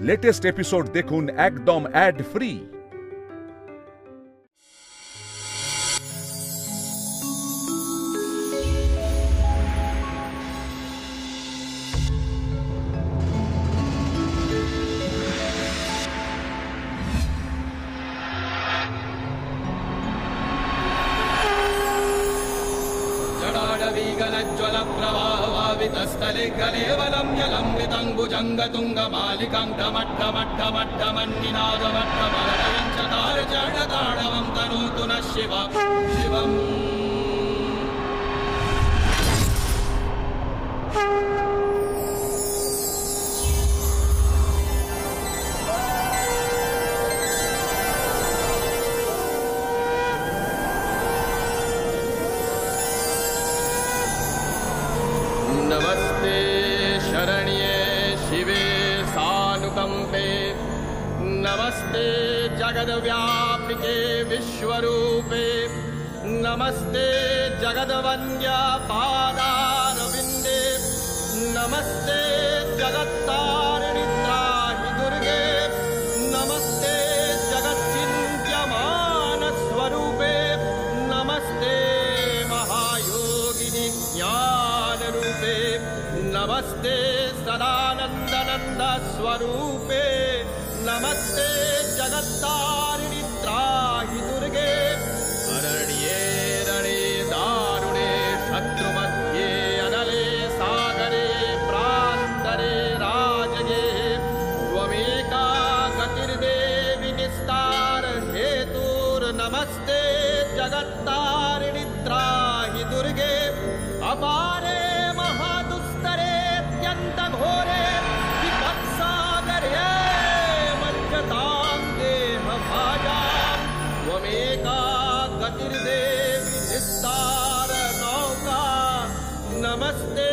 Latest episode দেখুন একদম add free. स्थले कलेवलं यलम्बितं भुजङ्गतुङ्गमालिकां डमट्टमट्टमट्टमट्टमन्निनादमट्टमलयं चकारचरणताडवं तनोतु नः शिवम्। नमस्ते शरण्ये शिवे सानुकंपे, नमस्ते जगद्व्यापिके विश्वरूपे, नमस्ते जगद्वन्द्या पादारविन्दे, नमस्ते जगत्तारिणि त्राहि दुर्गे, नमस्ते जगच्चिन्त्यमानस्वरूपे, नमस्ते महायोगिनि ज्ञानरूपे, नमस्ते सदानंदनंद स्वरूपे, नमस्ते जगत्तारिणि त्राहि दुर्गे। अरण्ये रणे दारुणे शत्रुमध्ये अनले सागरे प्रान्तरे राजगे, त्वमेका गतिर्देवि निस्तार हेतुर्नमस्ते जगत्तारिणि त्राहि दुर्गे। अपारे घोरे विपत्सागरे मज्जतां देहभाजां, त्वमेका गतिर्देवि निस्तार नौका, नमस्ते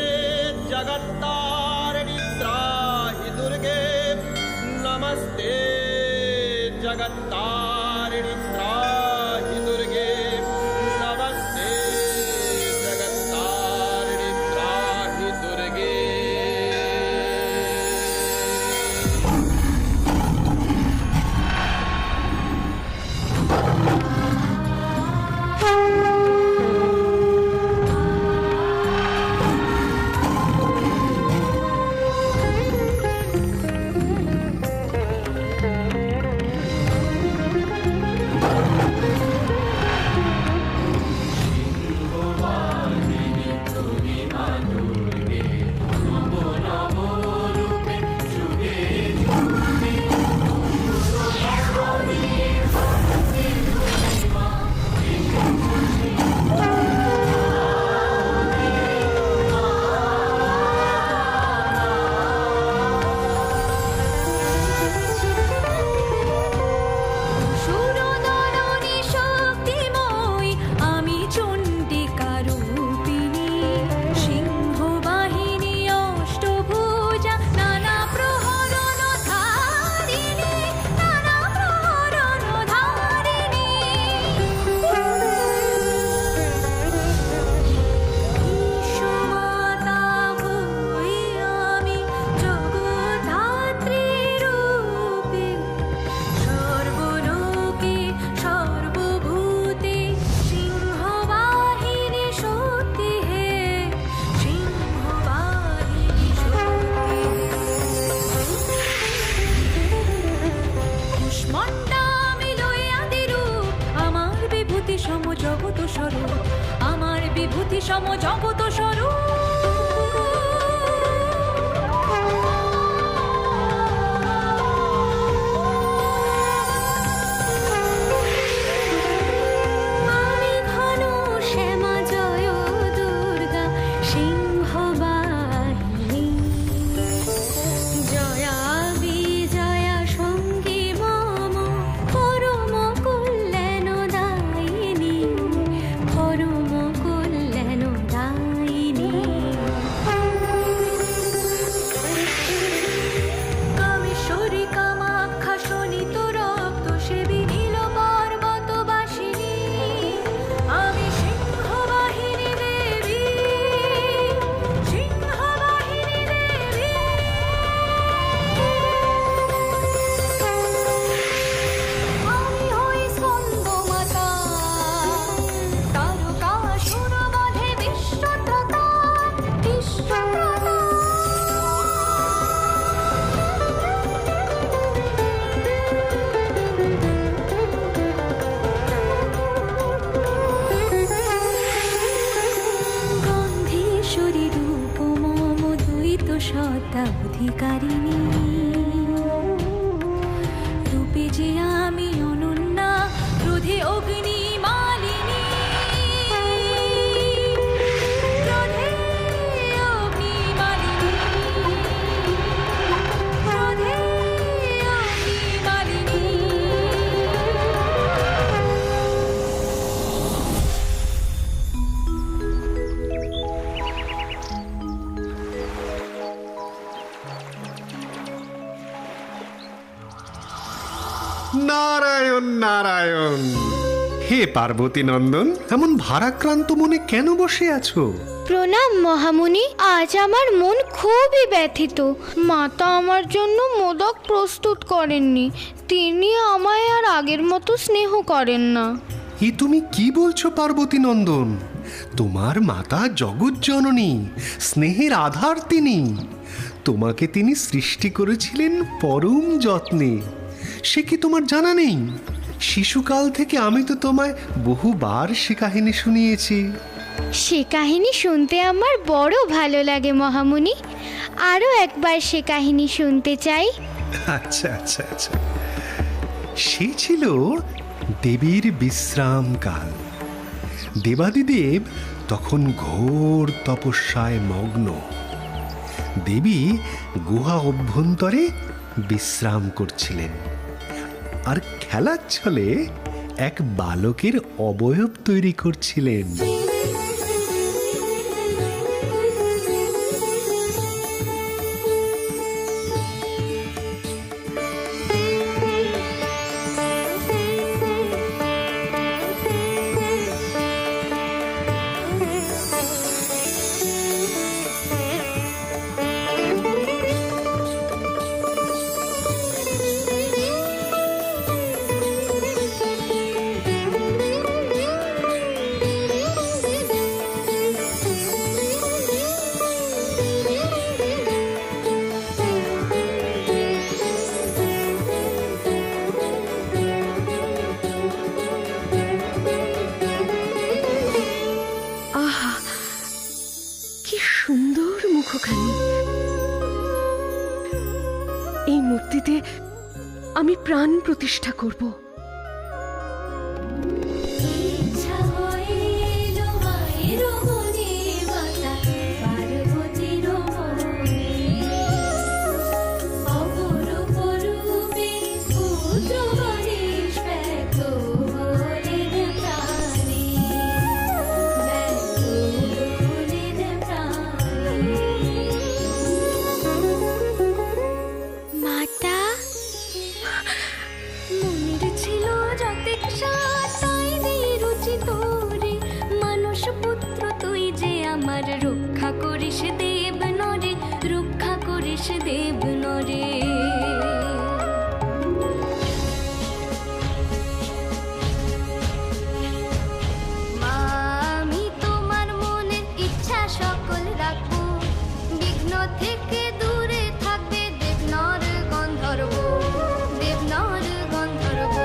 जगत्तारिणि त्राहि दुर्गे, नमस्ते जगत्तारिणि त्राहि दुर्गे, नमस्ते जगत्तारिणि त्राहि दुर्गे। জগত স্বরূপ, আমার বিভূতি সম জগত স্বরূপ। আমি ঘন শ্যামা জয় দুর্গা সিংহ বাহিনী, জয়া বিজয়া সঙ্গী মম পরম কল্যাণ দায়িনী, পরম কল্যাণ দায়িনী। নারায়ণ নারায়ণ। হে পার্বতী নন্দন, এমন ভারাক্রান্ত মনে কেন বসে আছো? প্রণাম মহামুনি। আজ আমার মন খুবই ব্যথিত। মাতা আমার জন্য মোদক প্রস্তুত করেননি। তিনি আমায় আর আগের মতো স্নেহ করেন না। এ তুমি কি বলছো পার্বতী নন্দন? তোমার মাতা জগৎ জননী, স্নেহের আধার তিনি। তোমাকে তিনি সৃষ্টি করেছিলেন পরম যত্নে। সে কি তোমার জানা নেই? শিশুকাল থেকে আমি তো তোমায় বহুবার সে কাহিনী শুনিয়েছি। সে কাহিনী শুনতে আমার বড় ভালো লাগে মহামুনি। আরও একবার সে কাহিনী শুনতে চাই। আচ্ছা আচ্ছা আচ্ছা। সে ছিল দেবীর বিশ্রামকাল। দেবাদিদেব তখন ঘোর তপস্যায় মগ্ন। দেবী গুহা অভ্যন্তরে বিশ্রাম করছিলেন আর খেলার ছলে এক বালকের অবয়ব তৈরি করছিলেন। এই মূর্তিতে আমি প্রাণ প্রতিষ্ঠা করব। রক্ষা করিস দেব নরে, রক্ষা করিস দেব নরে। মা আমি তোমার মনের ইচ্ছা সকল রাখবো, বিঘ্ন থেকে দূরে থাকবে দেবনর গন্ধর্ব, দেবনর গন্ধর্ব।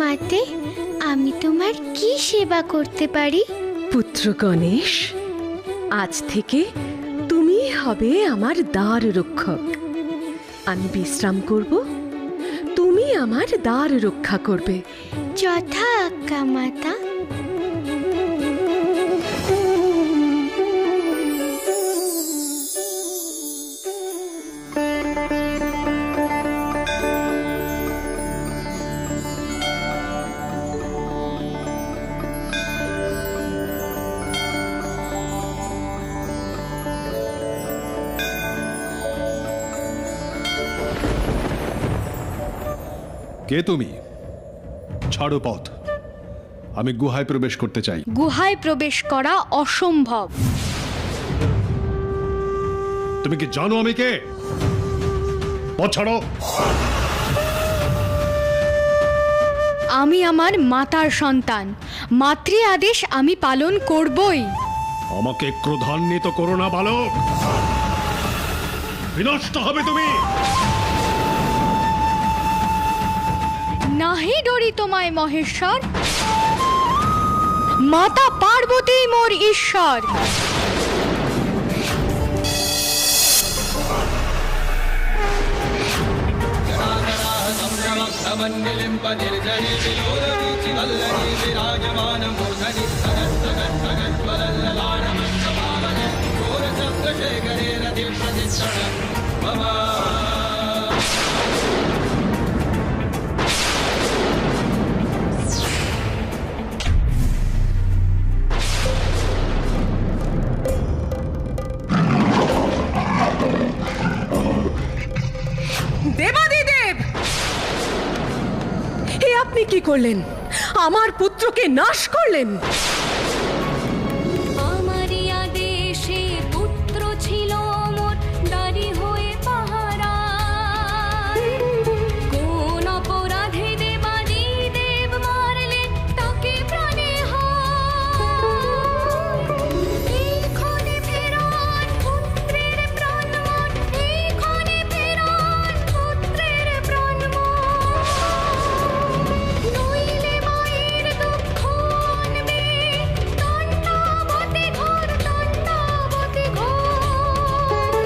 মাতে, আমি তোমার কি সেবা করতে পারি? পুত্র গণেশ, আজ থেকে তুমি হবে আমার দ্বার রক্ষক। আমি বিশ্রাম করব, তুমি আমার দ্বার রক্ষা করবে। যথা আজ্ঞা মাতা। কে তুমি? ছাড়ো পথ, আমি গুহায় প্রবেশ করতে চাই। গুহায় প্রবেশ করা অসম্ভব। তুমি কি জানো আমি কে? পথ ছাড়ো। আমি আমার মাতার সন্তান, মাতৃ আদেশ আমি পালন করবই। আমাকে ক্রোধান্বিত করো না বালক। বিনষ্ট হবে তুমি। নাহি ডরি তোমায় মহেশ্বর, মাতা পার্বতী মোর ঈশ্বর। দেবাদিদেব, হে আপনি কি করলেন? আমার পুত্রকে নাশ করলেন। আমারই আদেশে পুত্র ছিল মোর দাঁড়ি হয়ে পাহারায়। কোন অপরাধে দেবাদিদেব মারলেন তাকে প্রাণে হায়। এই ক্ষণে ফেরান পুত্রের প্রাণমন, এই ক্ষণে ফেরান পুত্রের প্রাণমন। নইলে মায়ের দুঃখ আনবে দণ্ডাবতী ঘোর, দণ্ডাবতী ঘোর।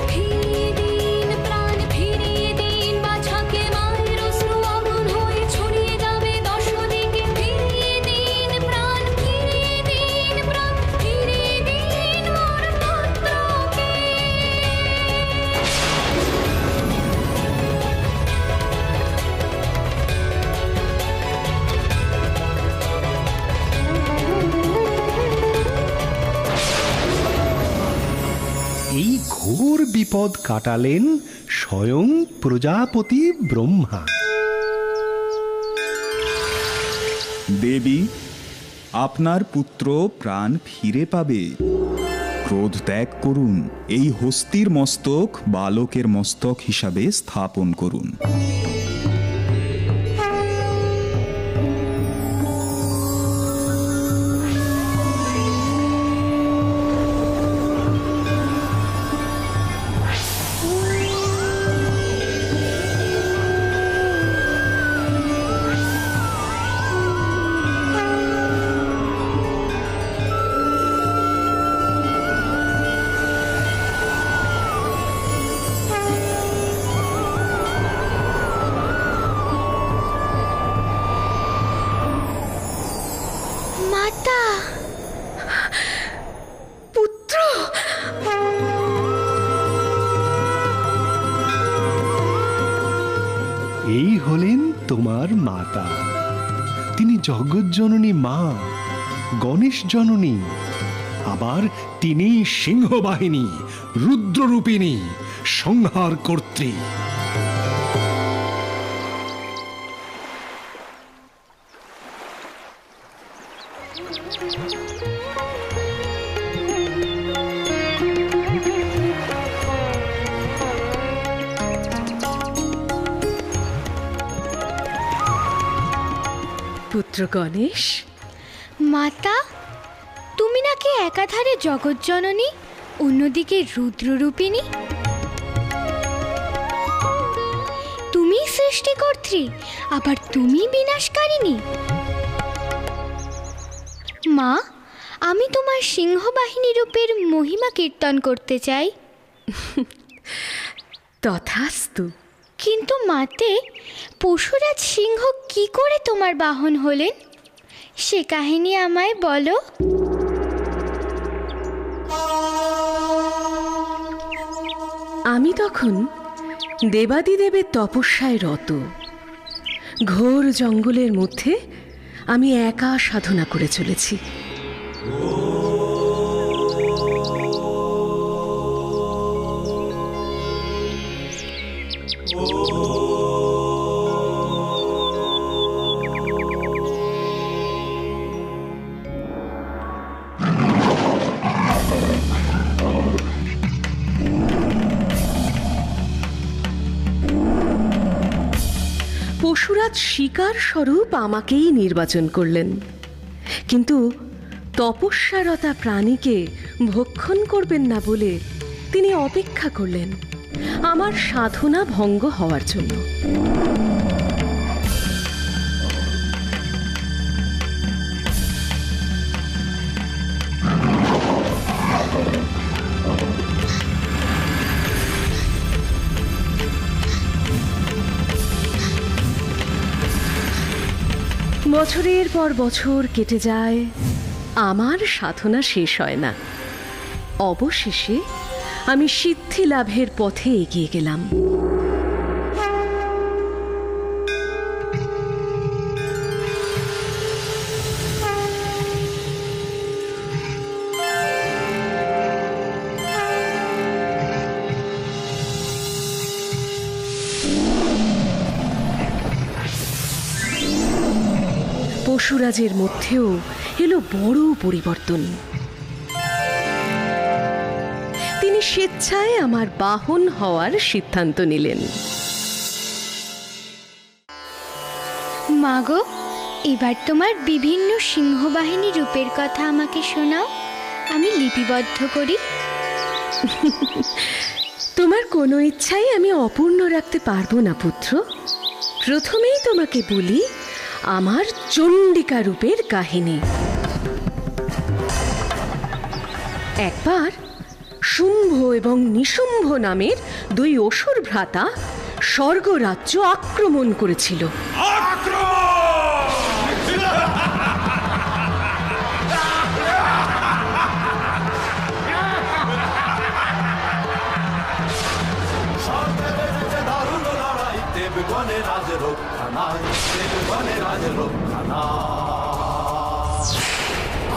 ফিরিয়ে দিন প্রাণ, ফিরিয়ে দিন বাছাকে, মায়ের অশ্রু আগুন হয়ে ছড়িয়ে যাবে দশদিকে। ফিরিয়ে দিন প্রাণ, ফিরিয়ে দিন প্রাণ, ফিরিয়ে দিন মোর পুত্রকে। এই ঘোর বিপদ কাটালেন স্বয়ং প্রজাপতি ব্রহ্মা। দেবী, আপনার পুত্র প্রাণ ফিরে পাবে। ক্রোধ ত্যাগ করুন, এই হস্তির মস্তক বালকের মস্তক হিসাবে স্থাপন করুন। মাতা, পুত্র, এই হলেন তোমার মাতা। তিনি জগজ্জননী মা, গণেশ জননী। আবার তিনি সিংহবাহিনী, রুদ্ররূপিণী, সংহার কর্ত্রী। পুত্র গণেশ, মাতা, তুমি নাকি একাধারে জগজ্জননী, অন্যদিকে রুদ্ররূপিণী। তুমি সৃষ্টিকর্ত্রী, আবার তুমি বিনাশকারিণী। মা, আমি তোমার সিংহবাহিনী রূপের মহিমা কীর্তন করতে চাই। তথাস্তু। কিন্তু মাতে, পশুরাজ সিংহ কি করে তোমার বাহন হলেন, সে কাহিনী আমায় বলো। আমি তখন দেবাদিদেবের তপস্যায় রত। ঘোর জঙ্গলের মধ্যে আমি একা সাধনা করে চলেছি। পশুরাজ শিকার স্বরূপ আমাকেই নির্বাচন করলেন, কিন্তু তপস্যারতা প্রাণীকে ভক্ষণ করবেন না বলে তিনি অপেক্ষা করলেন। আমার সাধনা ভঙ্গ হওয়ার জন্য। বছরের পর বছর কেটে যায়, আমার সাধনা শেষ হয় না। অবশেষে আমি সিদ্ধি লাভের পথে এগিয়ে গেলাম। পশুরাজের মধ্যেও এলো বড় পরিবর্তন। তিনি স্বেচ্ছায় আমার বাহন হওয়ার সিদ্ধান্ত নিলেন। মাগো, এবার তোমার বিভিন্ন সিংহবাহিনী রূপের কথা আমাকে শোনাও, আমি লিপিবদ্ধ করি। তোমার কোনো ইচ্ছাই আমি অপূর্ণ রাখতে পারবো না পুত্র। প্রথমেই তোমাকে বলি আমার চণ্ডিকা রূপের কাহিনী। একবার শুম্ভ এবং নিশুম্ভ নামের দুই অসুর ভ্রাতা স্বর্গরাজ্য আক্রমণ করেছিল।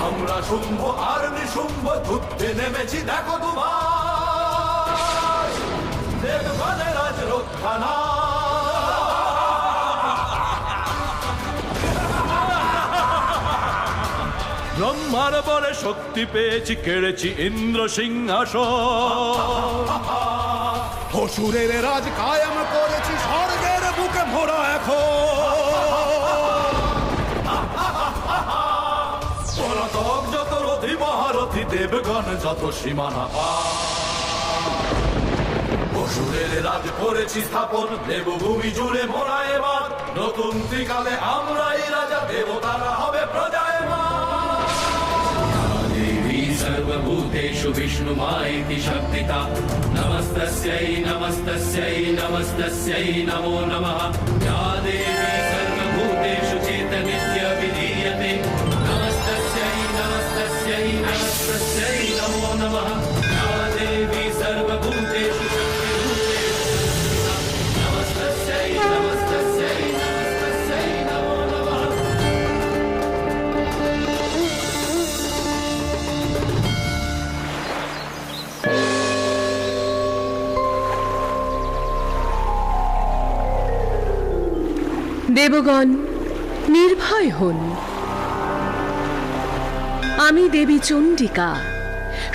আমরা শুম্ভ আর নিশুম্ভ যুদ্ধে নেমেছি, দেখো তোমার দেবগণের রাজ রক্ষা নাই। ব্রহ্মার বরে শক্তি পেয়েছি, কেড়েছি ইন্দ্র সিংহাসন। অসুরের রাজ কায়েম করেছি, স্বর্গের বুকে ভরা এখন। যত রথি মহারথী, দেবগণ যত সীমানা অসুরের রাজ করেছি স্থাপন, দেবভূমি জুড়ে মোরা এবার নতুন ত্রিকালে আমরাই রাজা, দেবতারা হবে প্রজায়মান। দেবী সর্বভূতেষু বিষ্ণুমাইতি শক্তিতা, নমস্তস্যৈ নমস্তস্যৈ নমস্তস্যৈ নমো নমঃ। या देवी सर्वभूतेषु चेतनित्य विधीयते, नमस्तस्यै नमस्तस्यै नमस्तस्यै नमो नमः। या देवी सर्वभूतेषु शक्तिरूपेषु नमस्तस्यै नमस्तस्यै नमस्तस्यै नमो नमः। দেবগণ নির্ভয় হন, আমি দেবী চণ্ডিকা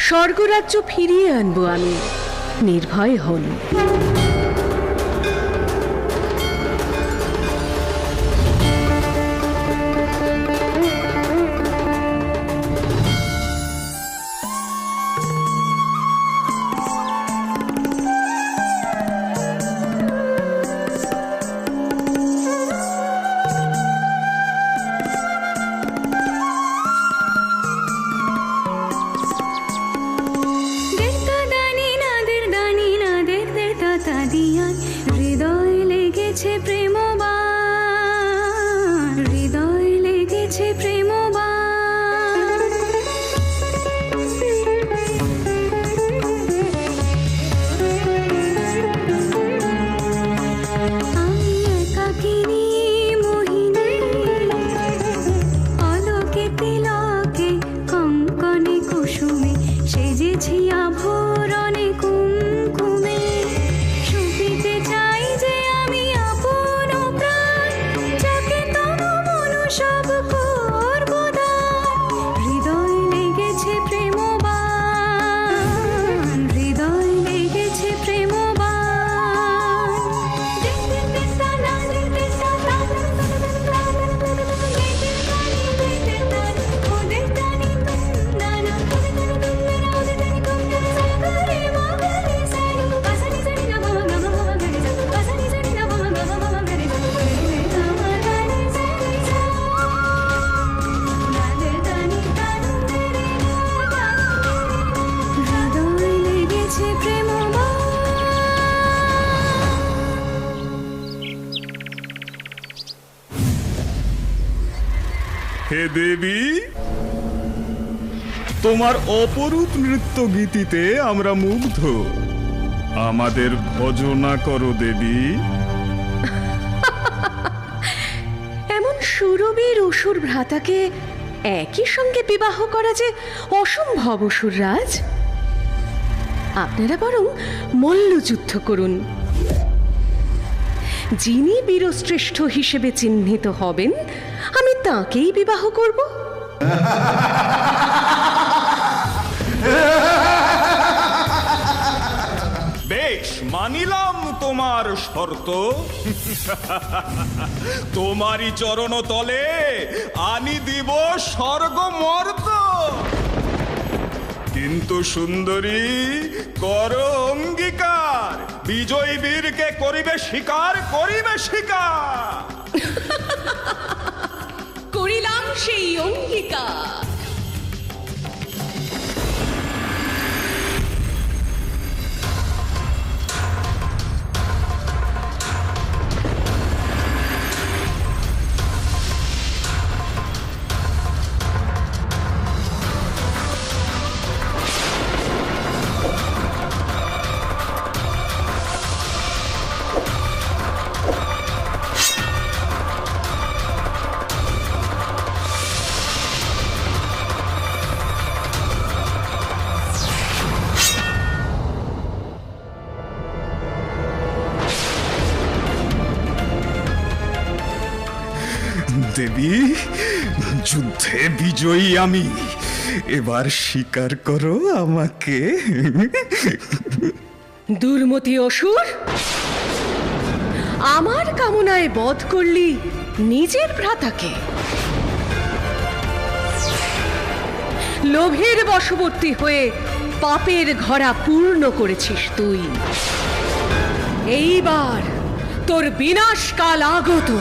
স্বর্গরাজ্য ফিরিয়ে আনবো। আমি নির্ভয় হন। হৃদয় লেগেছে প্রেমবাণ, হৃদয় লেগেছে প্রেমবাণ। আমি একাকিনী মোহিনী, আলোকে তিলকে কঙ্কনে কুসুমে সেজেছি আভরণে কুমকুমে। শুকিতে চাই যে আমি আপন দেবী, তোমার অপরূপ নৃত্য গীতিতে আমরা মুগ্ধ। আমাদের ভজনা করো দেবী। এমন সুরবীর অসুর ভ্রাতাকে একই সঙ্গে বিবাহ করা যে অসম্ভব অসুররাজ। আপনারা বরং মল্লযুদ্ধ করুন। যিনি বীরশ্রেষ্ঠ হিসেবে চিহ্নিত হবেন আমি তাকেই বিবাহ করব। বেশ, মানিলাম তোমার শর্ত। তোমারই চরণ তলে আনি দিব স্বর্গমর্ত। কিন্তু সুন্দরী, কর অঙ্গীকার, বিজয়ী বীরকে করিবে স্বীকার, করিবে স্বীকার। করিলাম সেই অঙ্গীকার। দেবী, যুদ্ধে বিজয়ী আমি। এবার স্বীকার করো আমাকে। দুর্মতি অসুর, আমার কামনায় বধ করলি নিজের ভ্রাতাকে। লোভের বশবর্তী হয়ে পাপের ঘরা পূর্ণ করেছিস তুই। এইবার তোর বিনাশকাল আগত।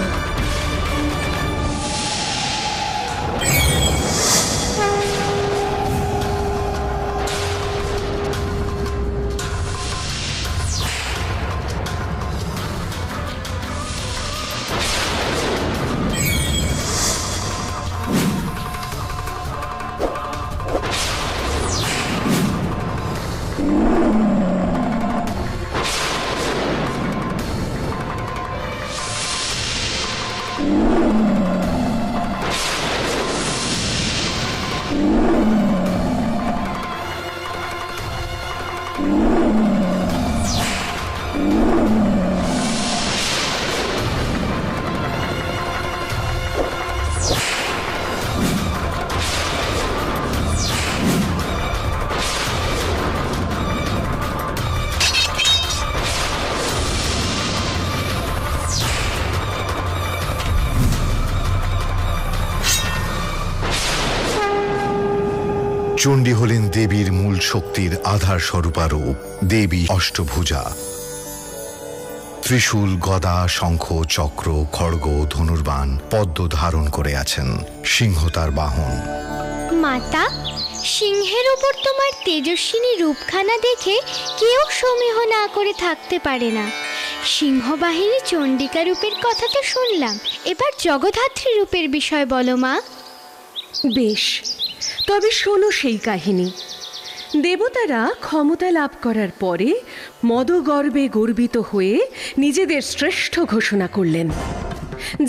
চণ্ডী হলেন দেবীর মূল শক্তির আধার স্বরূপা রূপ, দেবী অষ্টভুজা। ত্রিশূল, গদা, শঙ্খ, চক্র, খড়গ, ধনুর্বাণ, পদ্ম ধারণ করে আছেন। সিংহ তার বাহন। মাতা, সিংহের ওপর তোমার তেজস্বিনী রূপখানা দেখে কেউ সমীহ না করে থাকতে পারে না। সিংহবাহিনী চণ্ডিকা রূপের কথা তো শুনলাম, এবার জগদ্ধাত্রী রূপের বিষয় বলো মা। বেশ, তবে শোনো সেই কাহিনী। দেবতারা ক্ষমতা লাভ করার পরে মদগর্বে গর্বিত হয়ে নিজেদের শ্রেষ্ঠ ঘোষণা করলেন।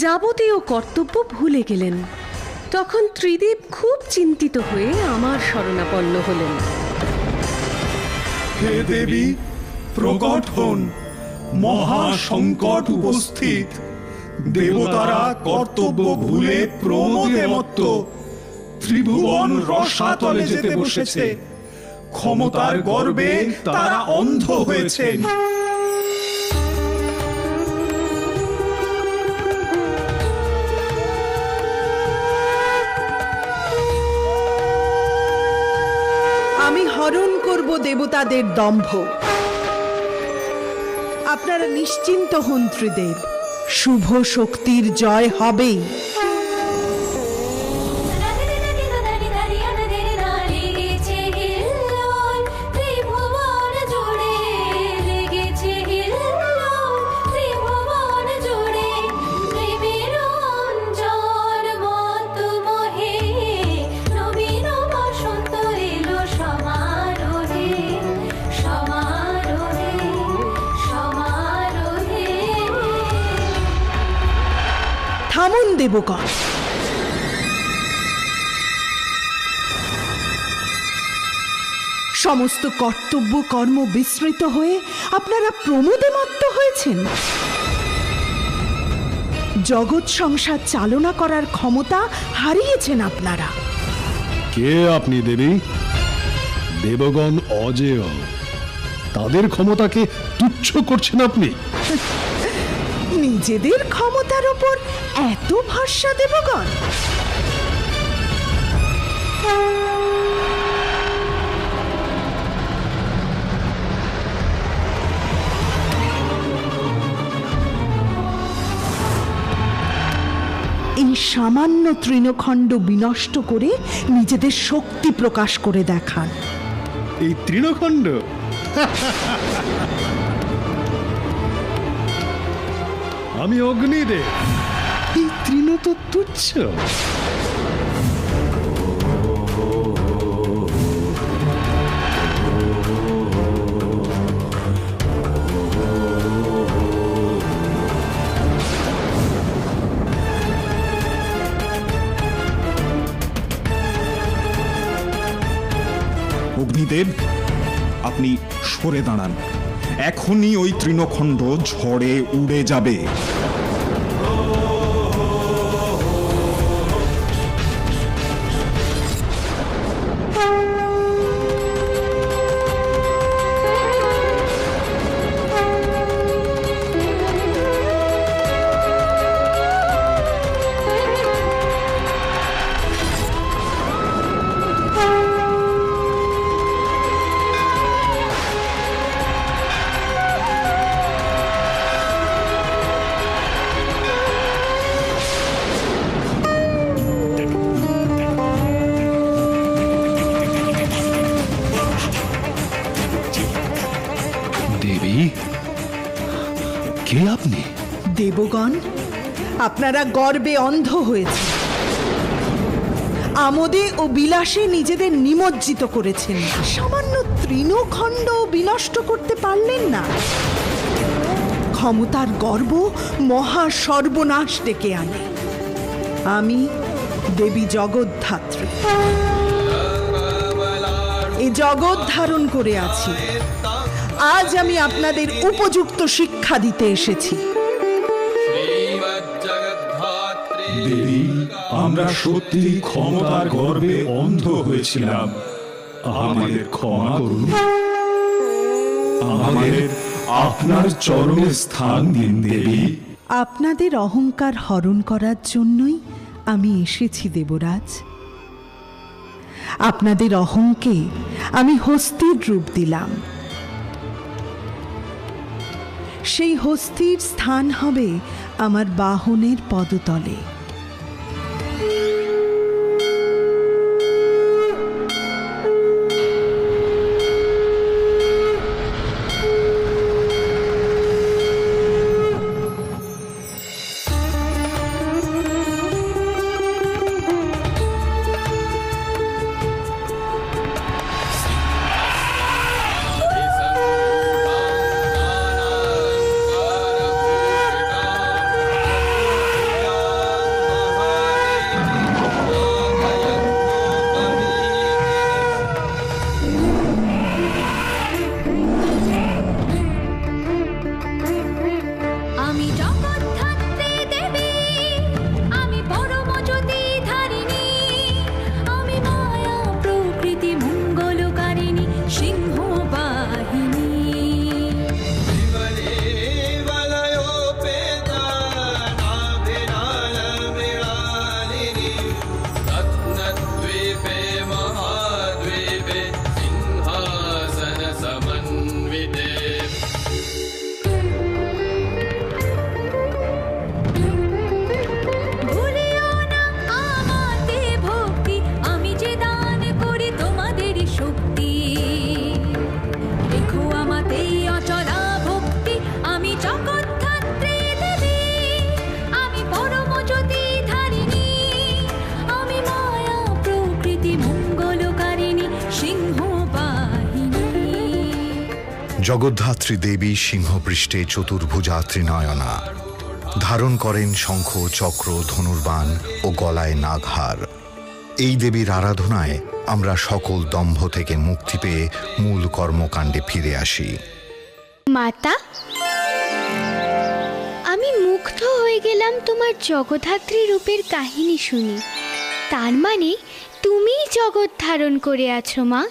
যাবতীয় কর্তব্য ভুলে গেলেন। তখন ত্রিদেব খুব চিন্তিত হয়ে আমার শরণাপন্ন হলেন। হে দেবী, প্রকট হন, মহা সংকট উপস্থিত। দেবতারা কর্তব্য ভুলে প্রমোদে মত্ত ত্রিভুবন রসাতলে যেতে বসেছে। ক্ষমতার গর্বে তারা অন্ধ হয়েছেন। আমি হরণ করব দেবতাদের দম্ভ। আপনারা নিশ্চিন্ত হন ত্রিদেব, শুভ শক্তির জয় হবেই। ত্রিভুবন জুড়ে প্রেমের অঞ্জন মত মোহে থামুন দেবগণ। সমস্ত কর্তব্য কর্ম বিস্মৃত হয়ে আপনারা প্রমোদে মত্ত হয়েছেন। জগৎ সংসার চালনা করার ক্ষমতা হারিয়েছেন আপনারা। কে আপনি দেবী? দেবগণ অজেয়, তাদের ক্ষমতাকে তুচ্ছ করছেন আপনি। নিজেদের ক্ষমতার উপর এত ভরসা দেবগণ? এই সামান্য তৃণখণ্ড বিনষ্ট করে নিজেদের শক্তি প্রকাশ করে দেখান। এই তৃণখণ্ড? আমি অগ্নিদেব, এই তৃণ তো তুচ্ছ। অগ্নিদেব, আপনি সরে দাঁড়ান। এখনই ওই তৃণখণ্ড ঝড়ে উড়ে যাবে। কে আপনি? দেবগণ, আপনারা গর্বে অন্ধ হয়েছে, আমোদে ও বিলাসে নিজেদের নিমজ্জিত করেছেন। সামান্য তৃণখণ্ড বিনষ্ট করতে পারলেন না। ক্ষমতার গর্ব মহা সর্বনাশ ডেকে আনে। আমি দেবী জগদ্ধাত্রী, এ জগৎ ধারণ করে আছি। আজ আমি আপনাদের উপযুক্ত শিক্ষা দিতে এসেছি। দেবী, আমরা সত্যি ক্ষমতার গর্বে অন্ধ হয়েছিলাম। আমাদের ক্ষমা করুন। আমাদের আপনার চরণে স্থান দিন দেবী। আপনাদের অহংকার হরণ করার জন্যই আমি এসেছি দেবরাজ। আপনাদের অহংকে আমি হস্তির রূপ দিলাম। সেই হস্তির স্থান হবে আমার বাহনের পদতলে। জগদ্ধাত্রী দেবী সিংহপৃষ্ঠে চতুর্ভুজা ত্রিনয়না, ধারণ করেন শঙ্খ, চক্র, ধনুর্বাণ ও গলায় নাগহার। এই দেবীর আরাধনায় আমরা সকল দম্ভ থেকে মুক্তি পেয়ে মূল কর্মকাণ্ডে ফিরে আসি। মাতা, আমি মুগ্ধ হয়ে গেলাম তোমার জগদ্ধাত্রী রূপের কাহিনী শুনে। তার মানে তুমিই জগৎ ধারণ করে আছো মা।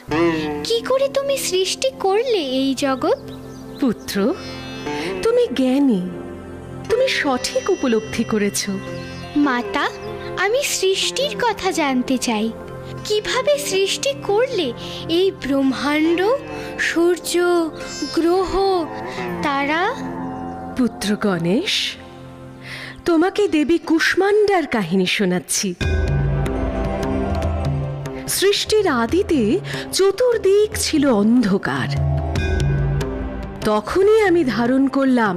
কি করে তুমি সৃষ্টি করলে এই জগৎ? পুত্র, তুমি জ্ঞানী, তুমি সঠিক উপলব্ধি করেছ। মাতা, আমি সৃষ্টির কথা জানতে চাই। কিভাবে সৃষ্টি করলে এই ব্রহ্মাণ্ড, সূর্য, গ্রহ, তারা? পুত্র গণেশ, তোমাকে দেবী কুষ্মাণ্ডার কাহিনী শোনাচ্ছি। সৃষ্টির আদিতে চতুর্দিক ছিল অন্ধকার। তখনই আমি ধারণ করলাম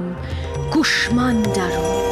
কুষ্মাণ্ডা রূপ।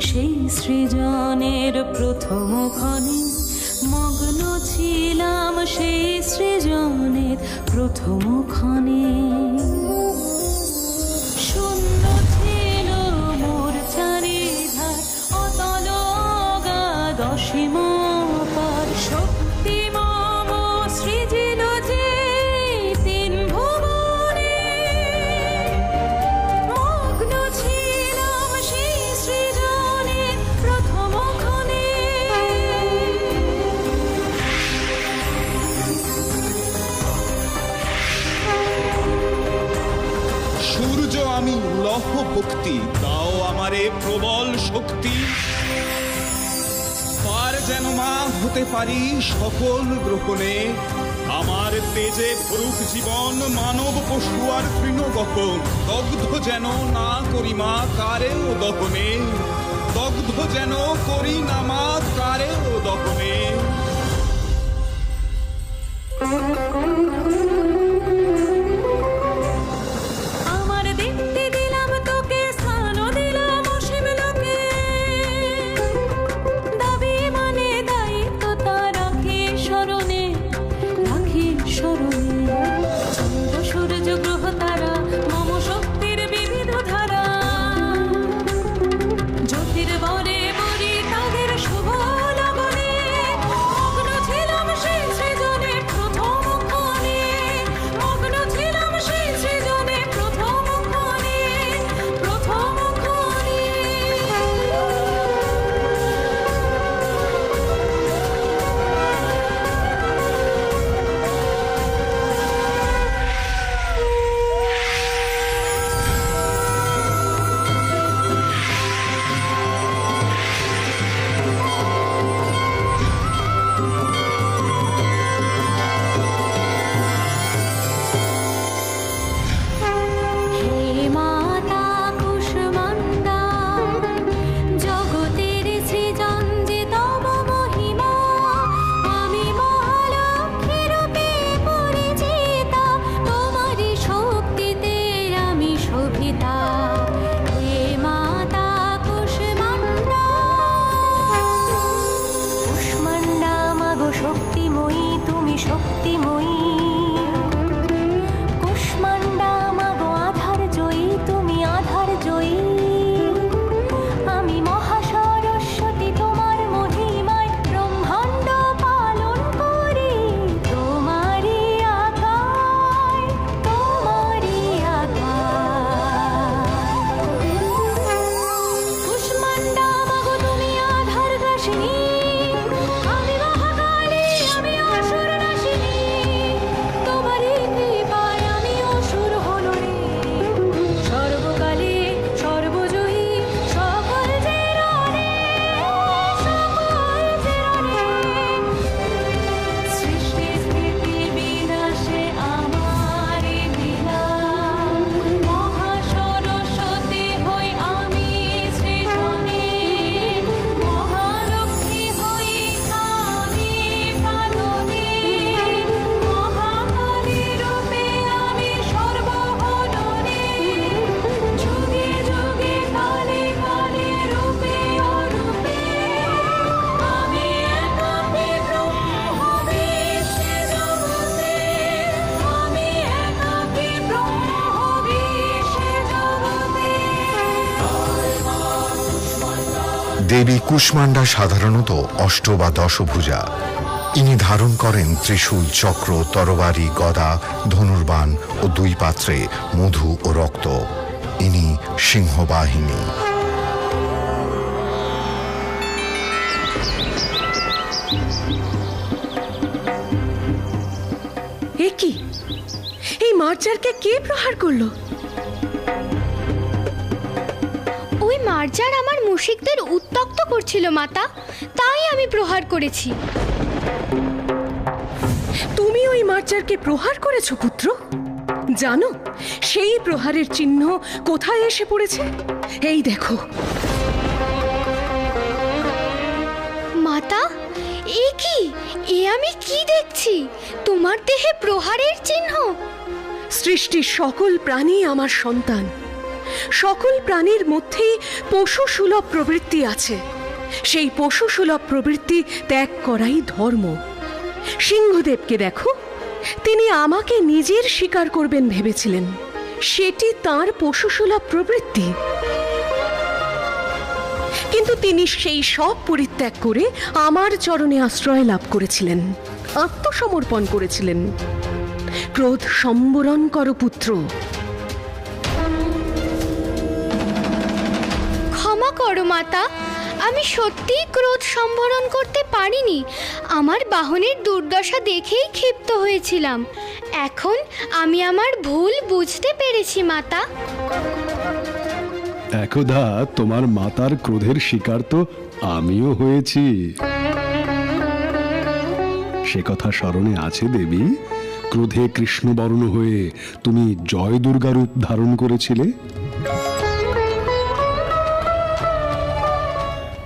সেই সৃজনের প্রথম ক্ষণে মগ্ন ছিলাম, সেই সৃজনের প্রথম ক্ষণে। শূন্য ছিল মোর চারিধার, অতল অগাধ অসীম পার। শক্তি মম সৃজিল যে তিন ভুবনে, মগ্ন ছিলাম সেই সৃজনের প্রথম ক্ষণে। সূর্য আমি লহ ভক্তি, দাও আমারে প্রবল শক্তি। পার যেন মা হতে পারি সকল গ্রহণে, আমার তেজে ভরুক জীবন, মানব পশু আর তৃণগহন। দগ্ধ যেন না করি মা কারেও দহনে, দগ্ধ যেন করি না মা কারেও দহনে। আমার দেখতে দিলাম তোকে, স্থান দিলাম অসীম লোকে। দাবি মানে দায়িত্ব তা রাখি স্মরণে, রাখি স্মরণে। চন্দ্র সূর্য গ্রহ তারা মম শক্তির বিবিধ ধারা, জ্যোতির্বরে বরি তাদের শুভ লগনে। মগ্ন ছিলাম সেই সৃজনে প্রথম ক্ষণে, মগ্ন ছিলাম সেই সৃজনে প্রথম ক্ষণে, প্রথম ক্ষণে। হে মাতা কুষ্মাণ্ডা, জগতের সৃজন যে তব মহিমা। আমি মহালক্ষ্মী রূপে পরিচিতা, তোমারই শক্তিতে আমি শোভিতা। হে মাতা কুষ্মাণ্ডা, কুষ্মাণ্ডা মাগো শক্তিময়ী, তুমি শক্তিময়ী। কুষ্মাণ্ডা মাগো আধার জয়ী, তুমি আধার জয়ী। আমি মহাসরস্বতী, তোমার মহিমায় ব্রহ্মাণ্ড পালন করি। তোমারই আজ্ঞায়, তোমারই আজ্ঞায়। কুষ্মাণ্ডা মাগো তুমি আধার গ্রাসিনী, আমি মহাকালী, আমি অসুর নাশিনী। দেবী কুষ্মান্ডা সাধারণত অষ্ট বা দশভুজা। ইনি ধারণ করেন ত্রিশূল, চক্র, তরবারি, গদা, ধনুর্বাণ ও দুই পাত্রে মধু ও রক্ত। ইনি সিংহবাহিনী। এ কি, এই মার্জারকে কে প্রহার করলো? ওই মার্জার আমার মুশিকদের উত্ত্যক্ত করছিল মাতা, তাই আমি প্রহার করেছি। তুমি ওই মার্জারকে প্রহার করেছো পুত্র? জানো সেই প্রহারের চিহ্ন কোথায় এসে পড়েছে? এই দেখো। মাতা, এ কি? এ আমি কি দেখছি? তোমার দেহে প্রহারের চিহ্ন? সৃষ্টির সকল প্রাণী আমার সন্তান। সকল প্রাণীর মধ্যেই পশু সুলভ প্রবৃত্তি আছে। সেই পশু সুলভ প্রবৃত্তি ত্যাগ করাই ধর্ম। সিংহদেবকে দেখো, তিনি আমাকে নিজের শিকার করবেন ভেবেছিলেন, সেটি তাঁর পশু সুলভ প্রবৃত্তি। কিন্তু তিনি সেই সব পরিত্যাগ করে আমার চরণে আশ্রয় লাভ করেছিলেন, আত্মসমর্পণ করেছিলেন। ক্রোধ সম্বরণ করো পুত্র। ক্ষমা করো মাতা, আমি সত্যিই ক্রোধ সম্বরণ করতে পারিনি। আমার বাহনের দুর্দশা দেখেই ক্ষিপ্ত হয়েছিলাম। এখন আমি আমার ভুল বুঝতে পেরেছি মাতা। একদা তোমার মাতার ক্রোধের শিকার তো আমিও হয়েছি। সে কথা স্মরণে আছে দেবী? ক্রোধে কৃষ্ণবর্ণ হয়ে তুমি জয় দুর্গা রূপ ধারণ করেছিলে।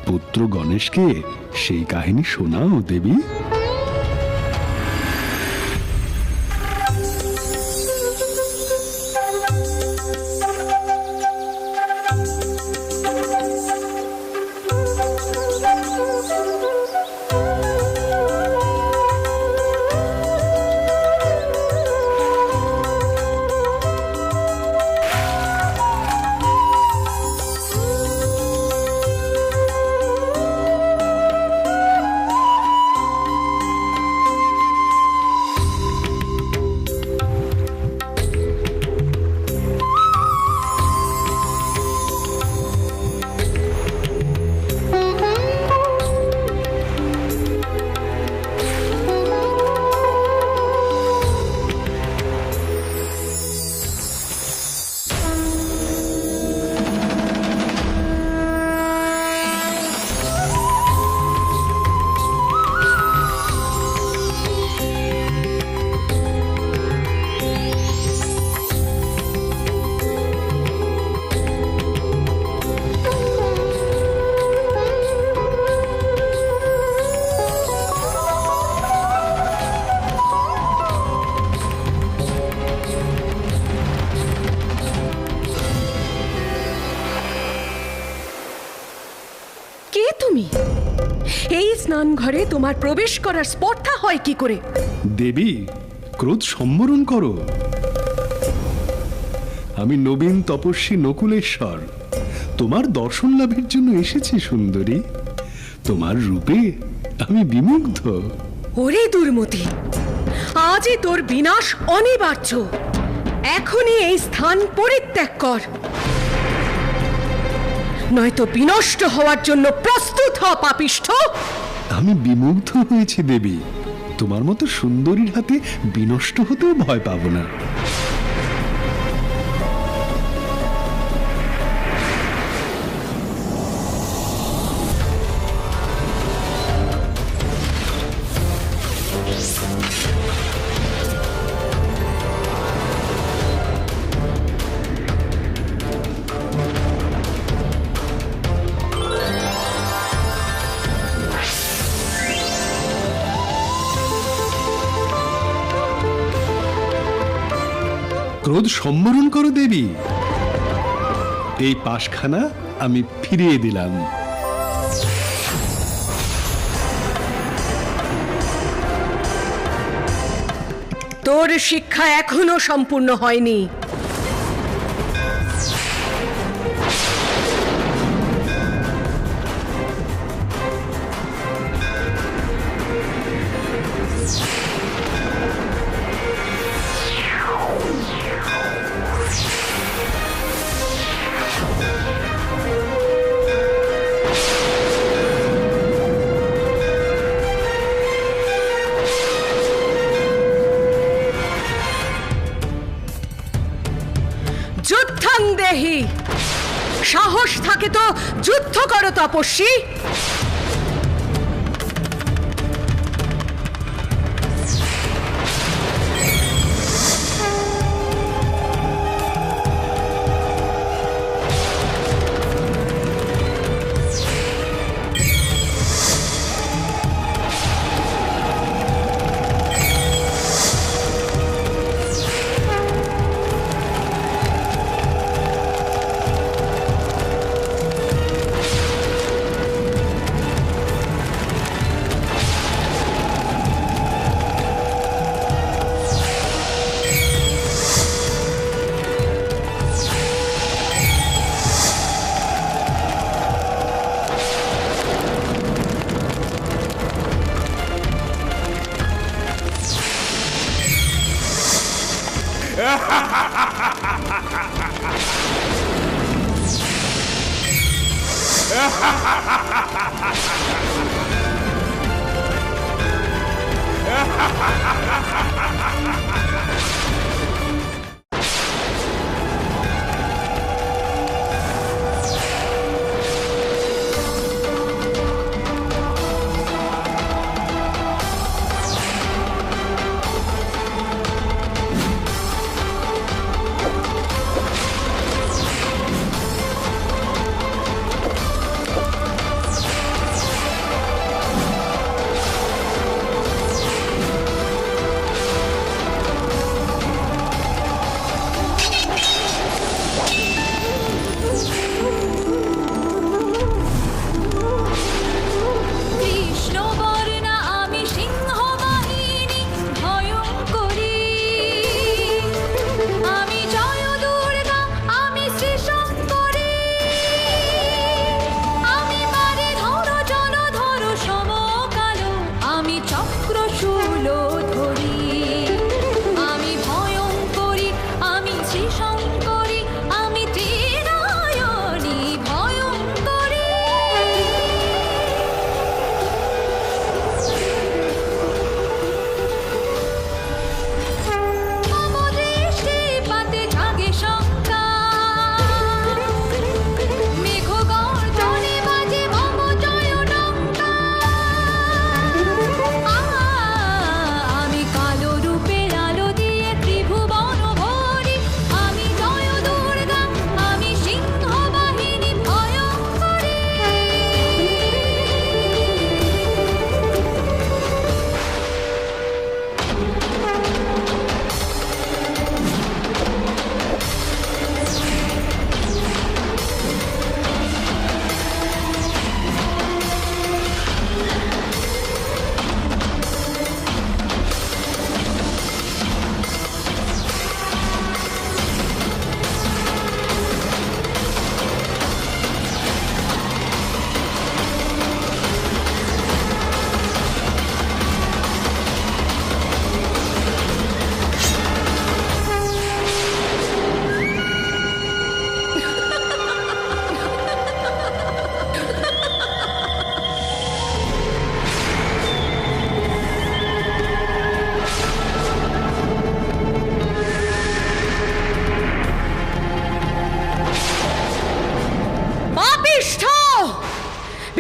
পুত্র গণেশকে সেই কাহিনী শোনাও দেবী। এই স্নান ঘরে তোমার প্রবেশ করার স্পর্ধা হয় কি করে? দেবী, ক্রোধ সম্বরণ করো। আমি নবীন তপস্বী নকুলেশ্বর তোমার দর্শন লাভের জন্য এসেছি সুন্দরী। তোমার রূপে আমি বিমুগ্ধ। ওরে দুর্মতি, আজই তোর বিনাশ অনিবার্য। এখনই এই স্থান পরিত্যাগ কর, নয়তো বিনষ্ট হওয়ার জন্য প্রস্তুত হ পাপিষ্ঠ। আমি বিমুগ্ধ হয়েছি দেবী। তোমার মতো সুন্দরীর হাতে বিনষ্ট হতেও ভয় পাবো না। ক্রোধ সম্বরণ করো দেবী। এই পাশখানা আমি ফিরিয়ে দিলাম। তোর শিক্ষা এখনো সম্পূর্ণ হয়নি। সাহস থাকে তো যুদ্ধ করো তপস্বী।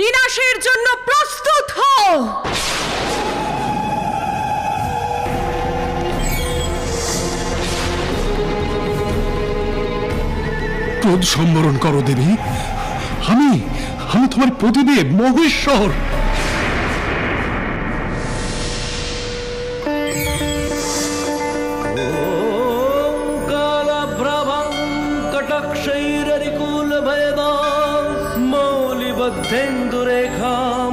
বিনাশের জন্য প্রস্তুত হও। ক্রোধ সম্বরণ করো দেবী। আমি তোমার প্রতিদেব মহেশ্বর। धेन्दुरेखां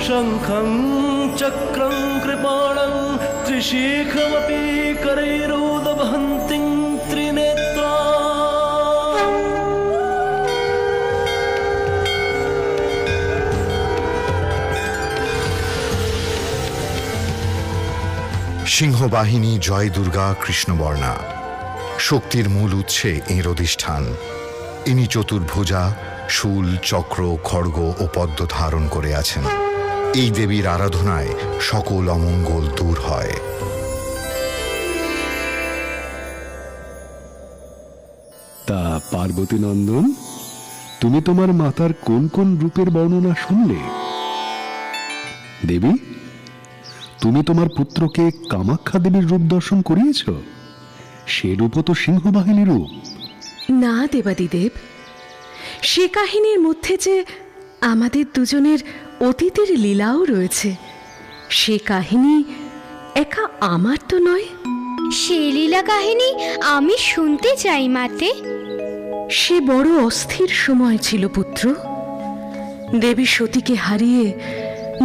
शङ्खं चक्रं कृपाणं त्रिशिखमपि करैरुदवहन्तीं त्रिनेत्रां। সিংহবাহিনী জয় দুর্গা কৃষ্ণবর্ণা। শক্তির মূল উৎসে এঁর অধিষ্ঠান। ইনি চতুর্ভুজা, শূল, চক্র, খড়গ ও পদ্ম ধারণ করে আছেন। এই দেবীর আরাধনায় সকল অমঙ্গল দূর হয়। তা পার্বতী নন্দন, তুমি তোমার মাতার কোন কোন রূপের বর্ণনা শুনলে? দেবী, তুমি তোমার পুত্রকে কামাখ্যা দেবীর রূপ দর্শন করিয়েছ? সে রূপও তো সিংহবাহিনী রূপ। না দেবাদিদেব, সে কাহিনীর মধ্যে যে আমাদের দুজনের অতীতের লীলাও রয়েছে, সে কাহিনী একা আমার তো নয়। সে লীলা কাহিনী আমি শুনতে চাই মাতে। সে বড় অস্থির সময় ছিল পুত্র। দেবী সতীকে হারিয়ে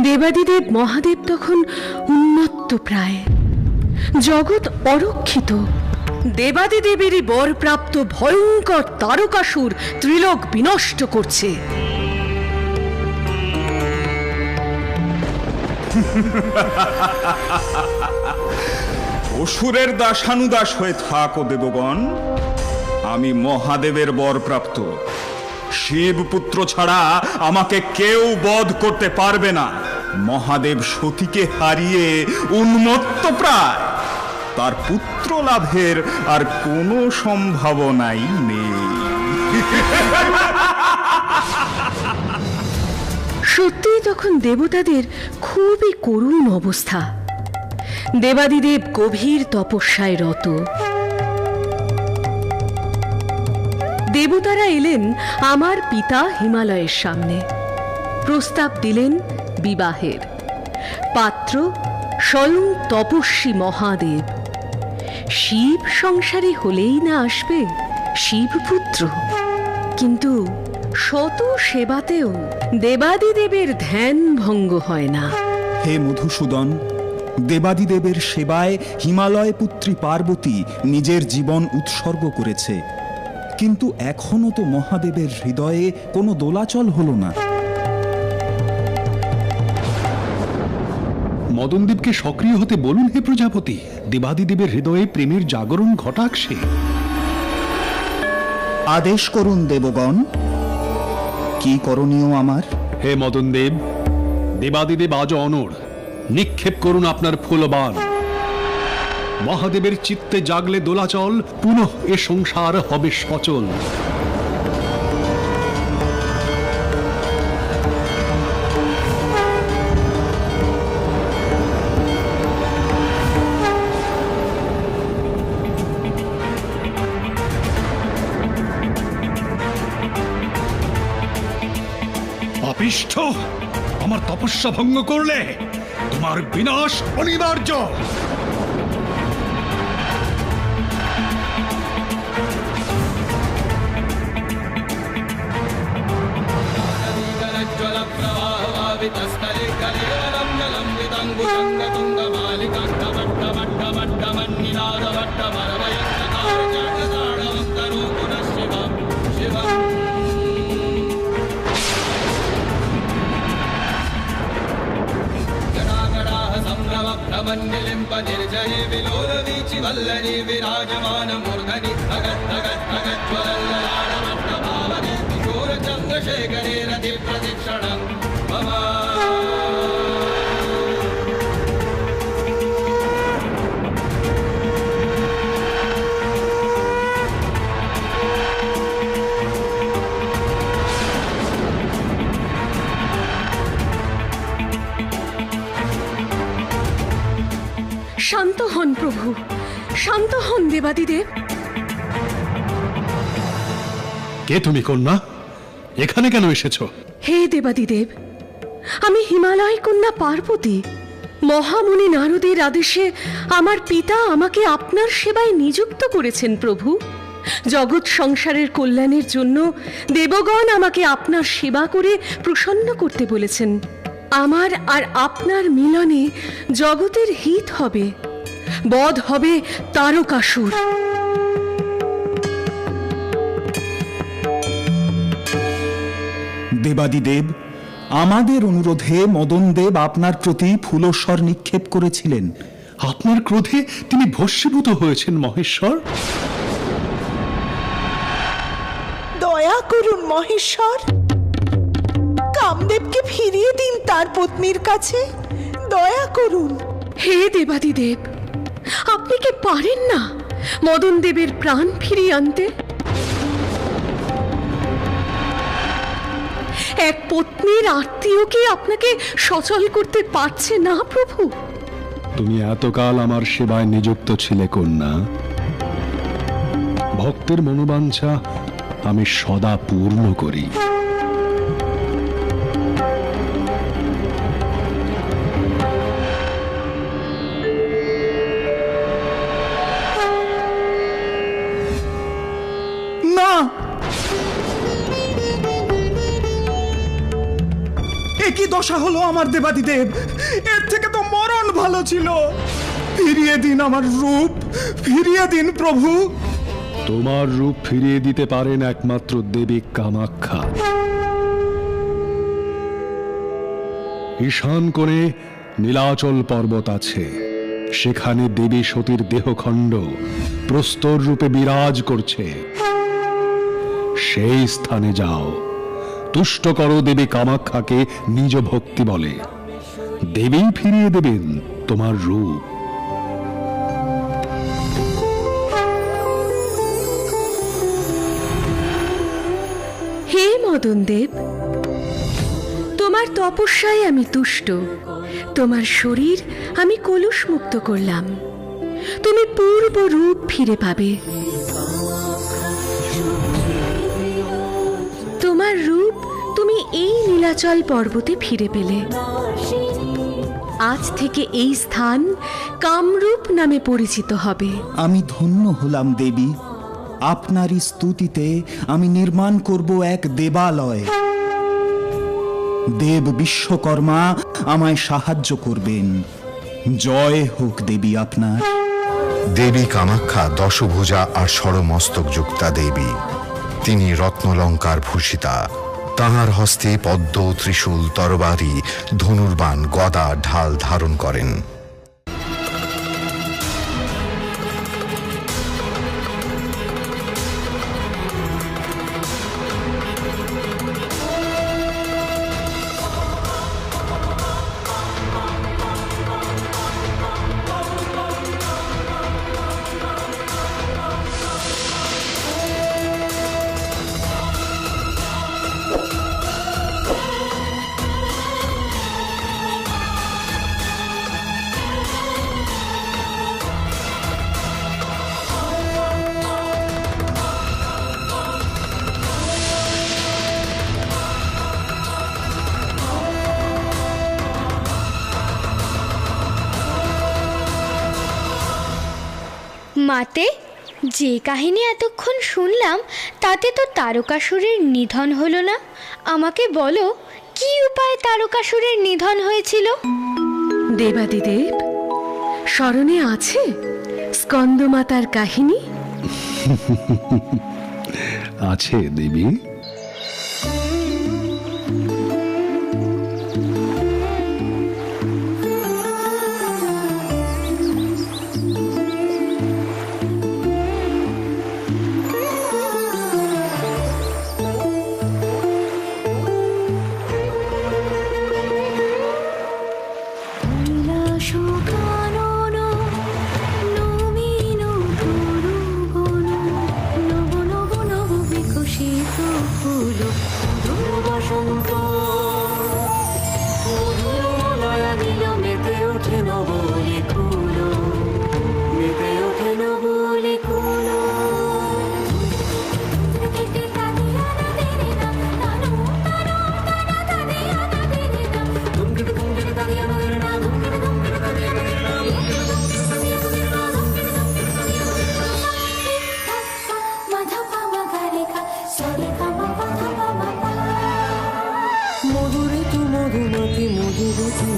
দেবাদিদেব মহাদেব তখন উন্মত্ত প্রায়, জগৎ অরক্ষিত। দেবাদিদেবেরই বরপ্রাপ্ত ভয়ঙ্কর তারকাসুর ত্রিলোক বিনষ্ট করছে। অসুরের দাসানুদাস হয়ে থাকো দেবগণ, আমি মহাদেবের বরপ্রাপ্ত। শিবপুত্র ছাড়া আমাকে কেউ বধ করতে পারবে না। মহাদেব সতীকে হারিয়ে উন্মত্ত প্রায়, তার পুত্র লাভের আর কোনো সম্ভাবনাই নেই। সত্যিই তখন দেবতাদের খুবই করুণ অবস্থা। দেবাদিদেব গভীর তপস্যায় রত। দেবতারা এলেন আমার পিতা হিমালয়ের সামনে, প্রস্তাব দিলেন বিবাহের। পাত্র স্বয়ং তপস্বী মহাদেব। শিব সংসারে হলেই না আসবে শিবপুত্র। কিন্তু শত সেবাতেও দেবাদিদেবের ধ্যান ভঙ্গ হয় না। হে মধুসূদন, দেবাদিদেবের সেবায় হিমালয় পুত্রী পার্বতী নিজের জীবন উৎসর্গ করেছে, কিন্তু এখনো তো মহাদেবের হৃদয়ে কোনো দোলাচল হলো না। মদনদেবকে সক্রিয় হতে বলুন হে প্রজাপতি। দেবাদিদেবের হৃদয়ে প্রেমের জাগরণ ঘটাক সে। আদেশ করুন দেবগণ, কি করণীয় আমার? হে মদনদেব, দেবাদিদেব আজ অনড়। নিক্ষেপ করুন আপনার ফুলবান। মহাদেবের চিত্তে জাগলে দোলাচল, পুনঃ এ সংসার হবে সচল। পাপিষ্ঠ, আমার তপস্যা ভঙ্গ করলে তোমার বিনাশ অনিবার্য। निर्जये विलोलवीचि वल्लरी विराजमान मूर्धनि भगत् भगत् भगत् ज्वलल्ललाटमट्टभावने किशोर चन्द्रशेखरे रति प्रदक्षिणं मम। শান্ত হন প্রভু, শান্ত হন দেবাদিদেব। কে তুমি কন্যা? এখানে কেন এসেছো? হে দেবাদিদেব, আমি হিমালয় কন্যা পার্বতী। মহামুনি নারদের আদেশে আমার পিতা আমাকে আপনার সেবায় নিযুক্ত করেছেন প্রভু। জগৎ সংসারের কল্যাণের জন্য দেবগণ আমাকে আপনার সেবা করে প্রসন্ন করতে বলেছেন। আমার আর আপনার মিলনে জগতের হিত হবে, বধ হবে তারকাসুর। দেবাদিদেব, আমাদের অনুরোধে মদনদেব আপনার প্রতি ফুলস্বর নিক্ষেপ করেছিলেন। আপনার ক্রোধে তিনি ভস্মীভূত হয়েছেন মহেশ্বর। দয়া করুন মহেশ্বর, কামদেবকে ফিরিয়ে দিন তার পত্নীর কাছে। দয়া করুন। হে দেবাদিদেব, আপনি কি পারেন না মদন দেবের প্রাণ ফিরিয়ে আনতে? এক পত্নীর আত্মীয় কি আপনাকে সচল করতে পারছে না প্রভু? তুমি এতকাল আমার সেবায় নিযুক্ত ছিলে কন্যা। ভক্তের মনোবাঞ্ছা আমি সদা পূর্ণ করি। না, এ কি দশা হলো আমার দেবাদিদেব! এর থেকে তো মরণ ভালো ছিল। ফিরিয়ে দিন আমার রূপ, ফিরিয়ে দিন প্রভু। তোমার রূপ ফিরিয়ে দিতে পারেন একমাত্র দেবী কামাখ্যা। ঈশান কোণে নীলাচল পর্বত আছে, সেখানে দেবী সতীর দেহখণ্ড প্রস্তর রূপে বিরাজ করছে। সেই স্থানে যাও, তুষ্ট করো দেবী কামাখ্যাকে নিজ ভক্তি বলে। দেবী ফিরিয়ে দেবেন তোমার রূপ। হে মদন দেব, তোমার তপস্যায় আমি তুষ্ট। তোমার শরীর আমি কলুষ মুক্ত করলাম। তুমি পূর্ব রূপ ফিরে পাবে। তোমার রূপ তুমি এই নীলাচল পর্বতে ফিরে পেলে। আজ থেকে এই স্থান কামরূপ নামে পরিচিত হবে। আমি ধন্য হলাম দেবী। আপনারই স্তুতিতে আমি নির্মাণ করব এক দেবালয়। দেব বিশ্বকর্মা আমায় সাহায্য করবেন। জয় হোক দেবী আপনার। দেবী কামাখ্যা দশভুজা আর ষড়মস্তক যুক্তা দেবী। তিনি রত্নলঙ্কার ভূষিতা। তাঁহার হস্তে পদ্ম, ত্রিশূল, তরবারি, ধনুর্বাণ, গদা, ঢাল ধারণ করেন। মাতে, যে কাহিনী এতক্ষণ শুনলাম তাতে তো তারকাসুরের নিধন হলো না। আমাকে বলো, কি উপায়ে তারকাসুরের নিধন হয়েছিল? দেবাদিদেব, স্মরণে আছে স্কন্দমাতার কাহিনী? আছে দেবী।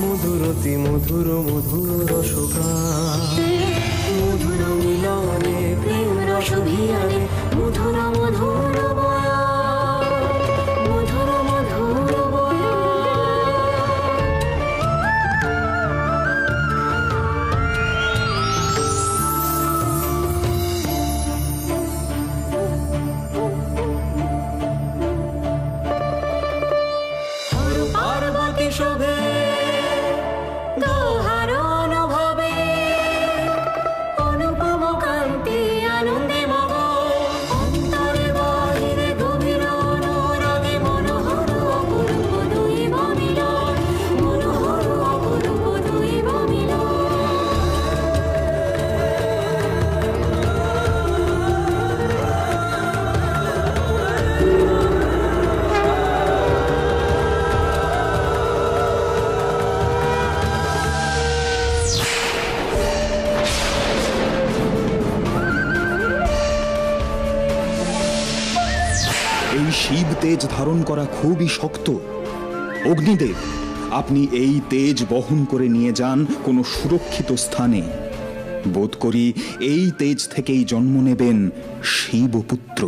মধুরতি মধুর মধুর রসগান, মধুর মিলনে প্রেম রস ভিয়ানে, মধুর মধুর বয়ান, মধুর মধুর বয়ান। হর পার্বতী শোভে দোহার অনুভবে, অনুপম কান্তি আনন্দে মগ অন্তরে শিব তেজ ধারণ করা খুবই শক্ত। অগ্নিদেব, আপনি এই তেজ বহন করে নিয়ে যান কোনো সুরক্ষিত স্থানে। বোধ করি এই তেজ থেকেই জন্ম নেবেন শিবপুত্র।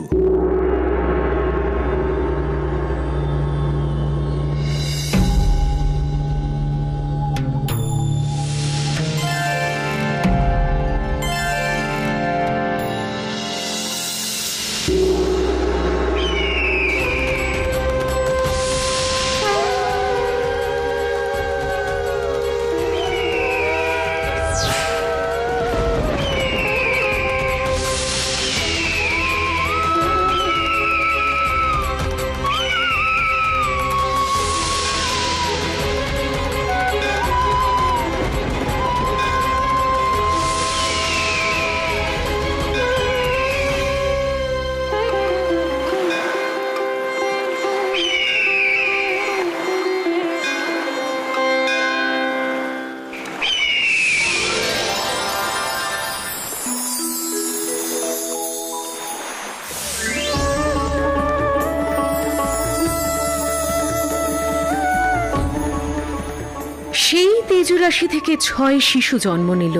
সেই তেজরাশি থেকে 6 শিশু জন্ম নিল।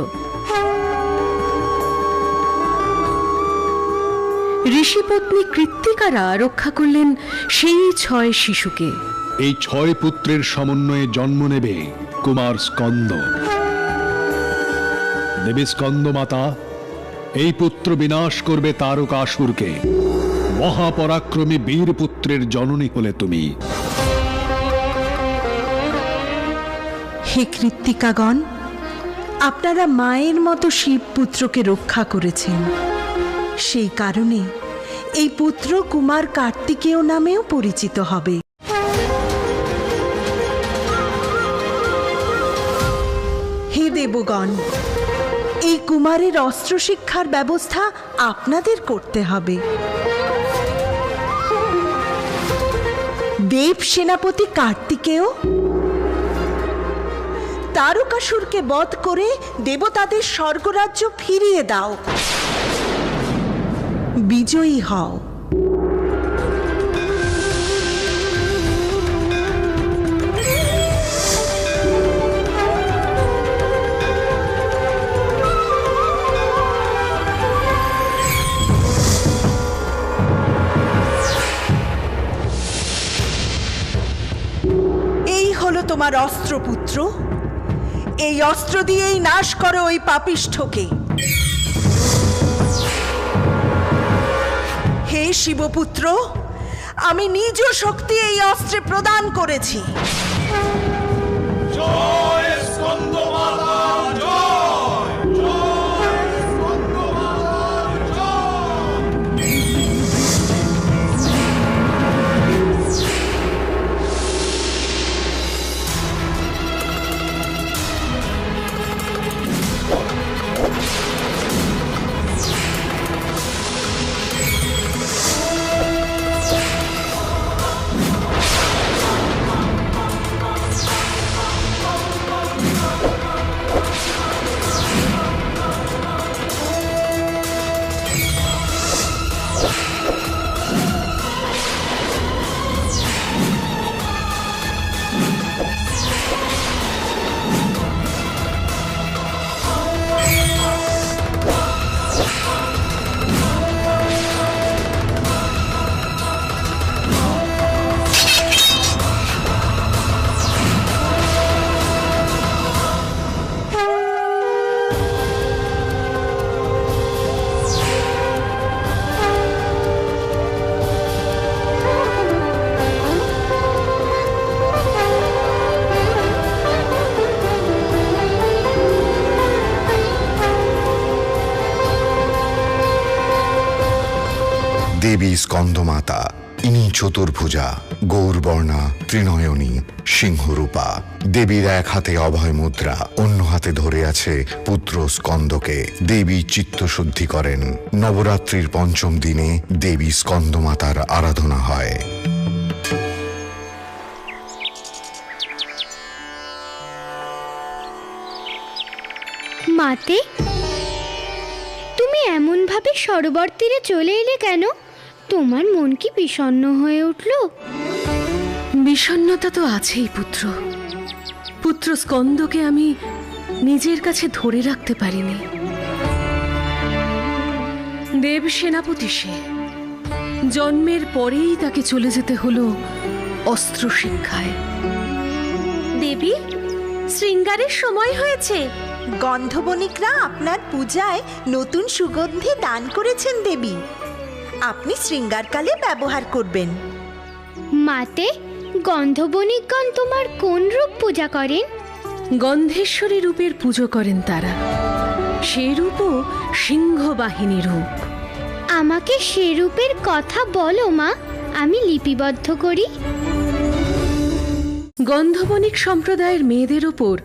ঋষিপত্নী কৃত্তিকারা রক্ষা করলেন সেই 6 শিশুকে। এই 6 পুত্রের সমন্বয়ে জন্ম নেবে কুমার স্কন্দ। দেবী স্কন্দ মাতা এই পুত্র বিনাশ করবে তারকাসুরকে। মহাপরাক্রমী বীর পুত্রের জননী হলে তুমি। হে কৃত্তিকাগণ, আপনারা মায়ের মতো শিবপুত্রকে রক্ষা করেছেন। সেই কারণে এই পুত্র কুমার কার্তিকেয় নামেও পরিচিত হবে। হে দেবগণ, এই কুমারের অস্ত্র শিক্ষার ব্যবস্থা আপনাদের করতে হবে। দেব সেনাপতি কার্তিকেয়, তারকাসুরকে বধ করে দেবতাদের স্বর্গরাজ্য ফিরিয়ে দাও। বিজয়ী হও। এই হলো তোমার অস্ত্রপুত্র। এই অস্ত্র দিয়েই নাশ করো ওই পাপিষ্ঠকে। হে শিবপুত্র, আমি নিজ শক্তি এই অস্ত্রে প্রদান করেছি। জয় স্কন্দ মাতা, জয় জয় স্কন্দ মাতা, জয়। দেবী স্কন্দমাতা, ইনি চতুর্ভুজা, গৌরবর্ণা, ত্রিনয়নী, সিংহরূপা। দেবীর এক হাতে অভয় মুদ্রা, অন্য হাতে ধরে আছে পুত্র স্কন্দকে। দেবী চিত্তশুদ্ধি করেন। নবরাত্রির পঞ্চম দিনে দেবী স্কন্দমাতার আরাধনা হয়। মাতে, তুমি এমন ভাবে সরোবর তীরে চলে এলে কেন? তোমার মন কি বিষণ্ণ হয়ে উঠল? বিষণ্ণতা তো আছেই পুত্র। পুত্র স্কন্দকে আমি নিজের কাছে ধরে রাখতে পারিনি। দেব সেনাপতি সে, জন্মের পরেই তাকে চলে যেতে হলো অস্ত্র শিক্ষায়। দেবী, শৃঙ্গারের সময় হয়েছে। গন্ধবণিকরা আপনার পূজায় নতুন সুগন্ধি দান করেছেন দেবী। আপনি শৃঙ্গারকালে ব্যবহার করবেন। মাতে, গন্ধবণিকগণ তোমার কোন রূপ পূজা করেন? গন্ধেশ্বরী রূপের পুজো করেন তারা। সে রূপও সিংহবাহিনী রূপ। আমাকে সে রূপের কথা বলো মা, আমি লিপিবদ্ধ করি। গন্ধবণিক সম্প্রদায়ের মেয়েদের ওপর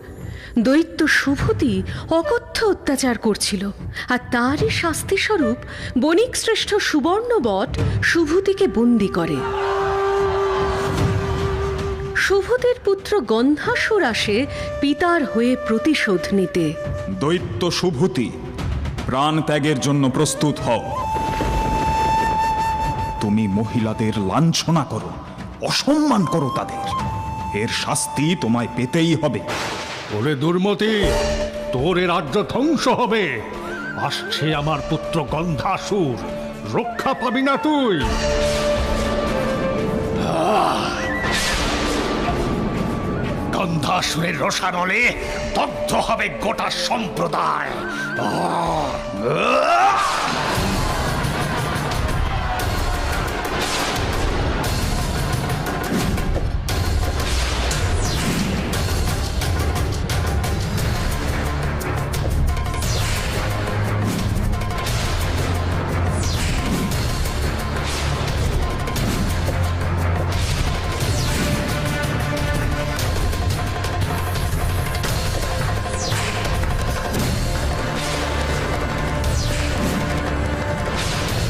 দৈত্য শুভতি অকথ্য অত্যাচার করছিল, আর তারই শাস্তিস্বরূপ বণিক শ্রেষ্ঠ সুবর্ণবট শুভতিকে বন্দি করে। শুভতির পুত্র গন্ধাসুর আসে পিতার হয়ে প্রতিশোধ নিতে। দৈত্য শুভতি, প্রাণ ত্যাগের জন্য প্রস্তুত হও। তুমি মহিলাদের লাঞ্ছনা করো, অসম্মান করো তাদের, এর শাস্তি তোমায় পেতেই হবে। ওরে দুর্মতি, তোর এ রাজ্য ধ্বংস হবে। আসছে আমার পুত্র গন্ধাসুর, রক্ষা পাবি না তুই। গন্ধাসুরের রসানলে দগ্ধ হবে গোটা সম্প্রদায়।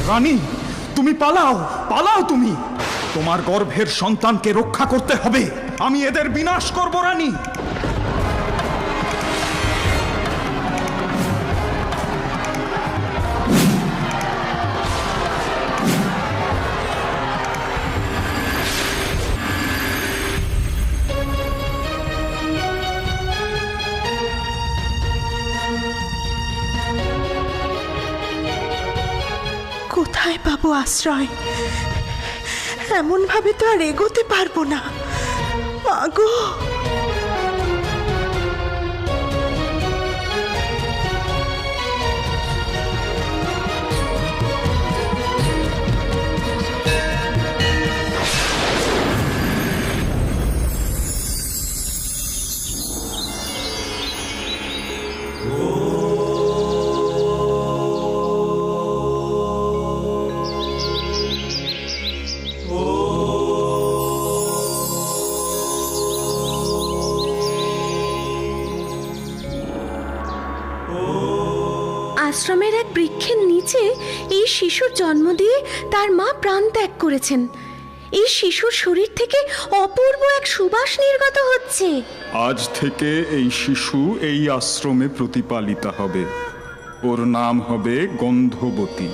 রানী, তুমি পালাও, পালাও তুমি। তোমার গর্ভের সন্তানকে রক্ষা করতে হবে। আমি এদের বিনাশ করব রানী। কোথায় পাবো আশ্রয়? এমন ভাবে তো আর এগোতে পারবো না। মাগো, আশ্রমের এক বৃক্ষের নিচে এই শিশুর জন্ম দিয়ে তার মা প্রাণ ত্যাগ করেছেন। এই শিশুর শরীর থেকে অপূর্ব এক সুবাস নির্গত হচ্ছে। আজ থেকে এই শিশু এই আশ্রমে প্রতিপালিতা হবে। ওর নাম হবে গন্ধবতী।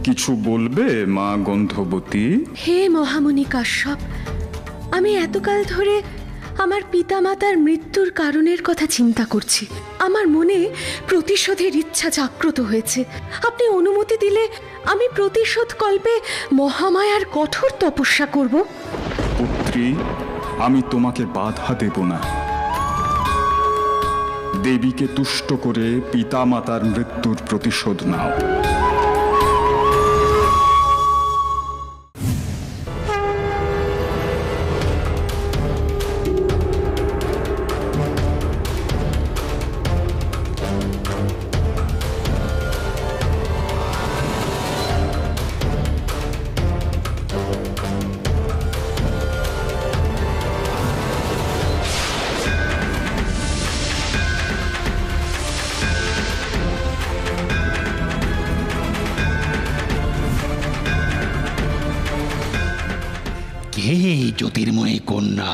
কিছু বলবে মা গন্ধবতী? হে মহামুনি কাশ্যপ, আমি এতকাল ধরে আমার পিতামাতার মৃত্যুর কারণের কথা চিন্তা করছি। আমার মনে প্রতিশোধের ইচ্ছা জাগ্রত হয়েছে। আপনি অনুমতি দিলে আমি প্রতিশোধ কল্পে মহামায়ার কঠোর তপস্যা করব। পুত্রী, আমি তোমাকে বাধা দেব না। দেবীকে তুষ্ট করে পিতামাতার মৃত্যুর প্রতিশোধ নাও। এই জ্যোতির্ময়ী কন্যা,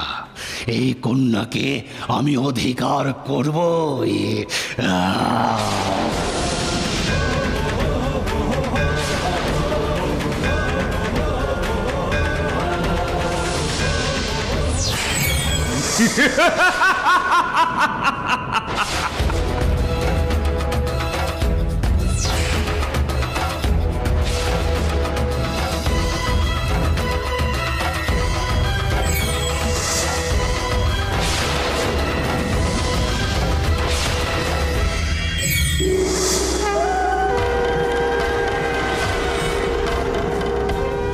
এই কন্যাকে আমি অধিকার করব।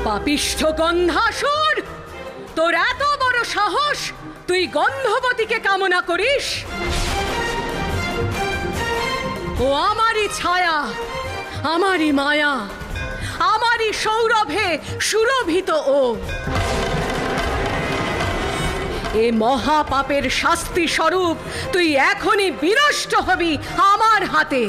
পাপিষ্ঠ গন্ধাসুর, তোর এত বড় সাহস, তুই গন্ধবতীকে কামনা করিস? ও আমারই ছায়া, আমারই মায়া, আমারই সৌরভে সুরভিত। ও এ মহাপাপের শাস্তি স্বরূপ তুই এখনই বিনষ্ট হবি আমার হাতে।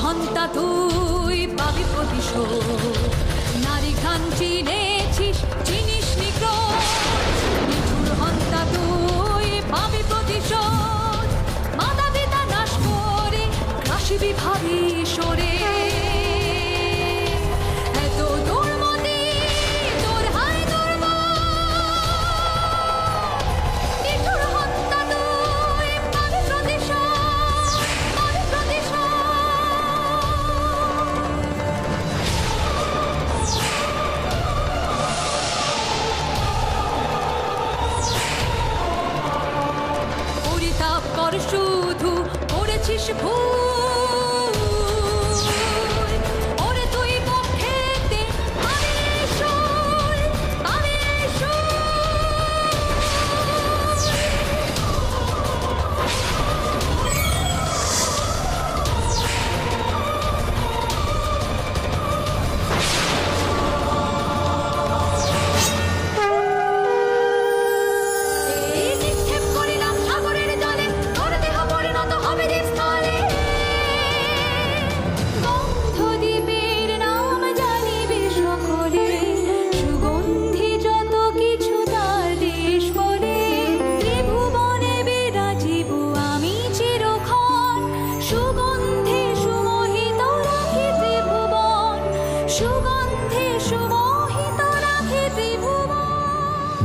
হন্তা তুই পাবি প্রতিশোধ, নারী ঘান চিনেছিস, চিনিস নিঠুর হন্তা তুই পাবি প্রতিশোধ, মাতা পিতা নাশ করে কাশিবি ভাবি সরে। এত দুর্মতি তোর হায় নিঠুর হন্তা তুই পাবি প্রতিশোধ, পাবি প্রতিশোধ। শুধু করেছিস ভুল, ওরে তুই পক্ষেতে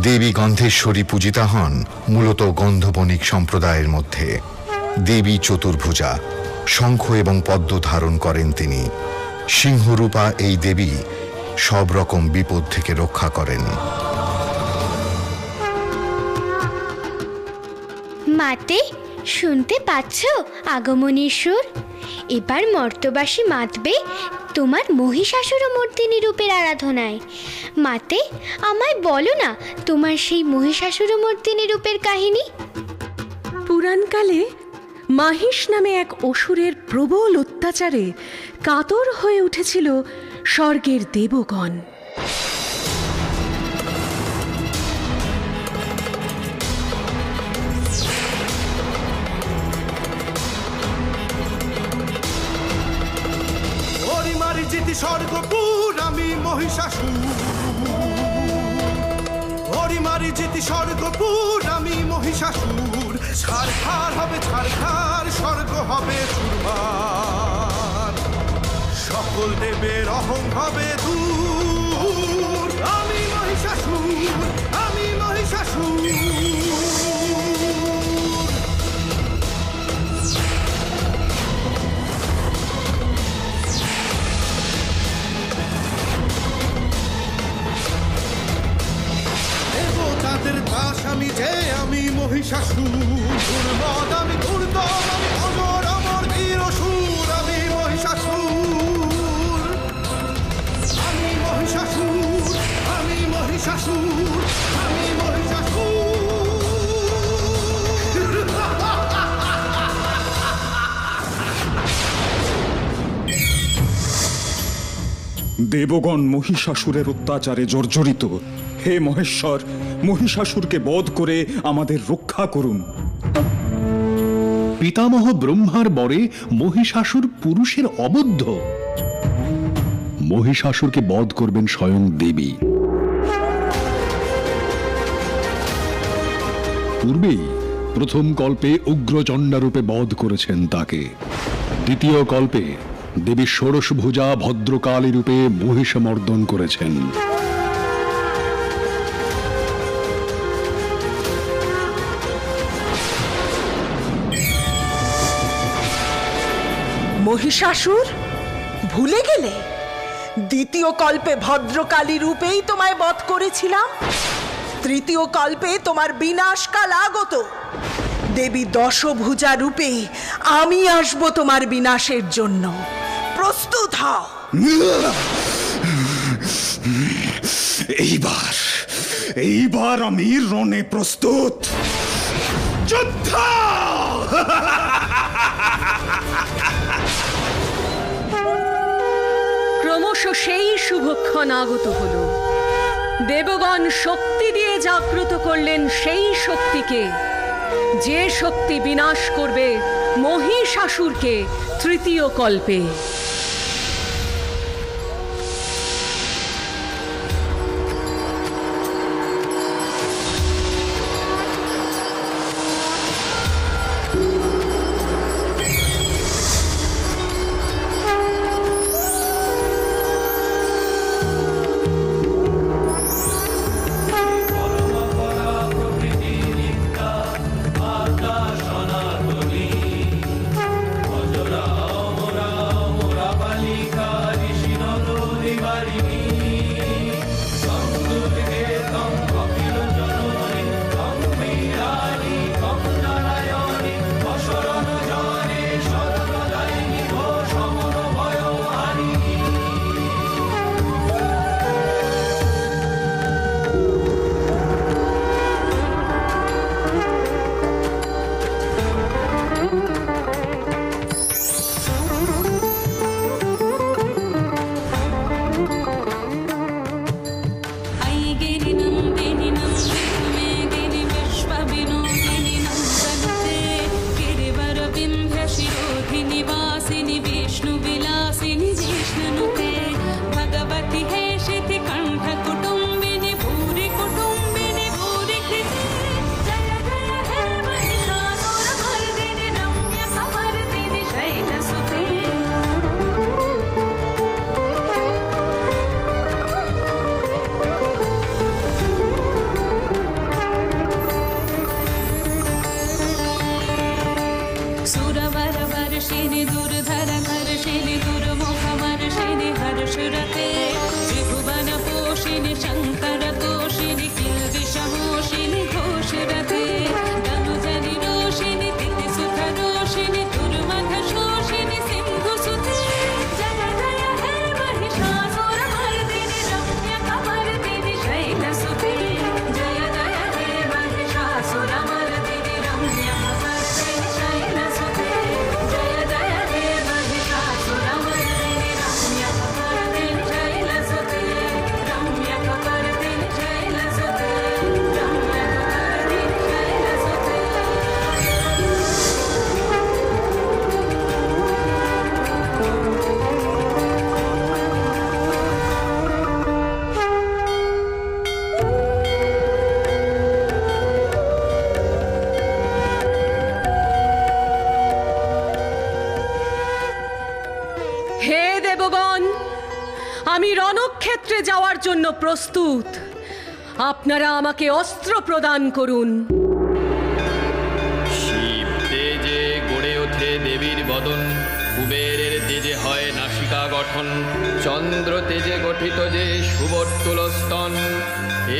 দেবী গন্ধেশ্বরী পূজিতা হন মূলত গন্ধবণিক সম্প্রদায়ের মধ্যে। দেবী চতুর্ভুজা, শঙ্খ এবং পদ্ম ধারণ করেন তিনি। সিংহরূপা এই দেবী সব রকম বিপদ থেকে রক্ষা করেন। মাতে, শুনতে পাচ্ছ আগমনীর সুর? এবার মর্তবাসী মাতবে তোমার মহিষাসুর মূর্তিনী রূপের আরাধনায়। মাতে, আমায় বলো না তোমার সেই মহিষাসুর মূর্তিনী রূপের কাহিনী। পুরাণকালে মাহিষ নামে এক অসুরের প্রবল অত্যাচারে কাতর হয়ে উঠেছিল স্বর্গের দেবগণ। স্বর্গপুর আমি মহিষাসুর, ওরি মারি জিতি স্বর্গপুর আমি মহিষাসুর। ছারখার হবে ছারখার, স্বর্গ হবে চুরমার, সকল দেবের অহং হবে দূর। আমি মহিষাসুর, আমি মহিষাসুর। আমি যে আমি মহিষাসুর, দুর্মদ আমি দুর্দম, আমি অমর অমর বীর অসুর। আমি মহিষাসুর, আমি মহিষাসুর, আমি মহিষাসুর, আমি মহিষাসুর। দেবগণ মহিষাসুরের অত্যাচারে জর্জরিত। হে মহেশ্বর, মহিষাসুরকে বধ করে আমাদের রক্ষা করুন। পিতামহ ব্রহ্মার বরে মহিষাসুর পুরুষের অবদ্ধ। মহিষাসুরকে বধ করবেন স্বয়ং দেবী। পূর্বেই প্রথম কল্পে উগ্রচণ্ডা রূপে বধ করেছেন তাকে। দ্বিতীয় কল্পে দেবী ষোড়শভুজা ভদ্রকালী রূপে মহিষমর্দন করেছেন। মহিষাসুর, ভুলে গেলে দ্বিতীয় কল্পে ভদ্রকালী রূপেই তোমায় বধ করেছিলাম। তৃতীয় কল্পে তোমার বিনাশকাল আগত। দেবী দশভুজা রূপে আমি আসব তোমার বিনাশের জন্য। প্রস্তুত হও। এইবার আমি রণে প্রস্তুত। যুদ্ধ! ক্রমশ সেই শুভক্ষণ আগত হল। দেবগণ শক্তি দিয়ে জাগ্রত করলেন সেই শক্তিকে, যে শক্তি বিনাশ করবে মহিষাসুরকে তৃতীয় কল্পে। আমি রণক্ষেত্রে যাওয়ার জন্য প্রস্তুত। আপনারা আমাকে অস্ত্র প্রদান করুন। শিব তেজে গড়ে ওঠে দেবীর বদন, কুবেরের তেজে হয় নাসিকা গঠন, চন্দ্র তেজে গঠিত যে সুবর্তুল স্তন,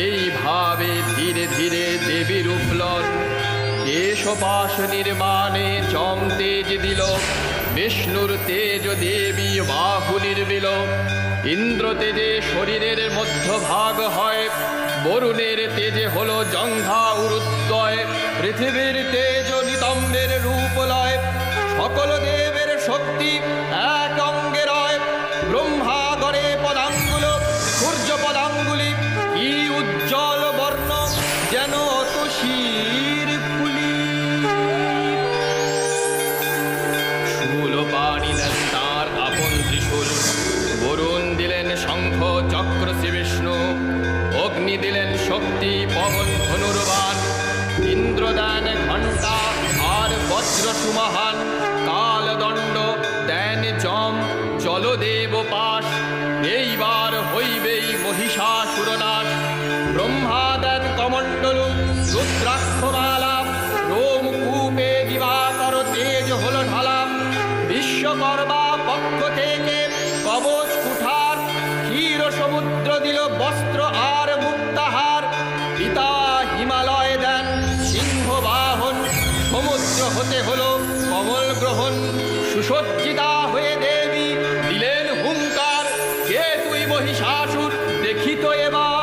এইভাবে ধীরে ধীরে দেবীর উপলন। কেশপাশ নির্মাণে চম তেজ দিল, বিষ্ণুর তেজ দেবী বাহু নির্মিল। ইন্দ্র তেজে শরীরের মধ্যভাগ হয়, বরুণের তেজে হলো জঙ্ঘা উরুদ্বয়। পৃথিবীর তেজ নিতম্বের রূপ লয়, সকল দেবের শক্তি এক অঙ্গে রয়। ব্রহ্মা গড়ে পদাঙ্গ শির ফুলি শূল পানি দেন তার আপন ত্রিশূল, বরুণ দিলেন শঙ্খ চক্র শ্রী বিষ্ণু, অগ্নি দিলেন শক্তি পবন ধনুর্বাণ, ইন্দ্র দেন ঘণ্টা আর বজ্র সুমহান, কালদণ্ড দেন যম জলদেব পাশ, এইবার হইবেই মহিষাসুর নাশ। ব্রহ্মা দেন কমণ্ডলু রুদ্রাক্ষমালা, রোমকূপে দিবাকর তেজ হল ঢালা, বিশ্বকর্মা পক্ষ থেকে কবচ কুঠার, ক্ষীর সমুদ্র দিল বস্ত্র আর মুক্তাহার, পিতা হিমালয় দেন সিংহ বাহন, সমুদ্র হতে হলো কমল গ্রহণ, সুসজ্জিতা হয়ে দেবী দিলেন হুঙ্কার, কে তুই মহিষাসুর দেখিত এবার।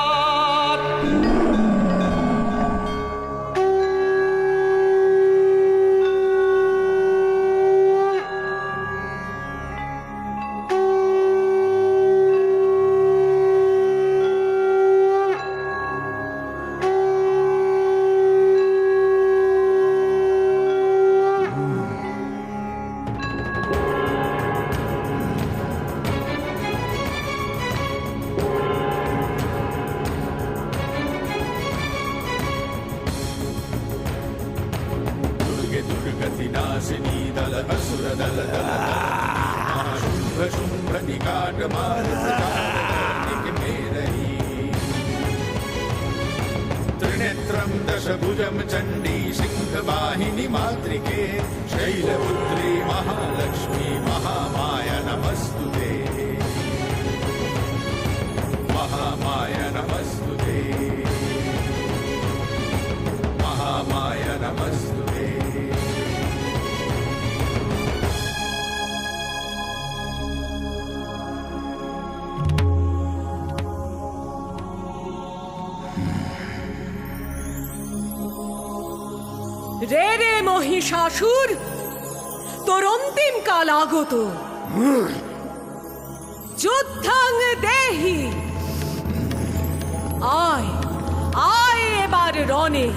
दुर्गतिनाशिनी दल असुर दल दल शुंभ शुंभ निकाट मार में रही, त्रिनेत्रम दशभुजम चंडी सिंह वाहिनी मातृके, शैलपुत्री महालक्ष्मी महामाया नमस्तुते, महामाया नमस्तुते, महामाया नमस्तुते। রে রে মহিষাসুর, তোর অন্তিম কাল আগত, যুদ্ধাং দেহি, আয় আয় এবার রণে।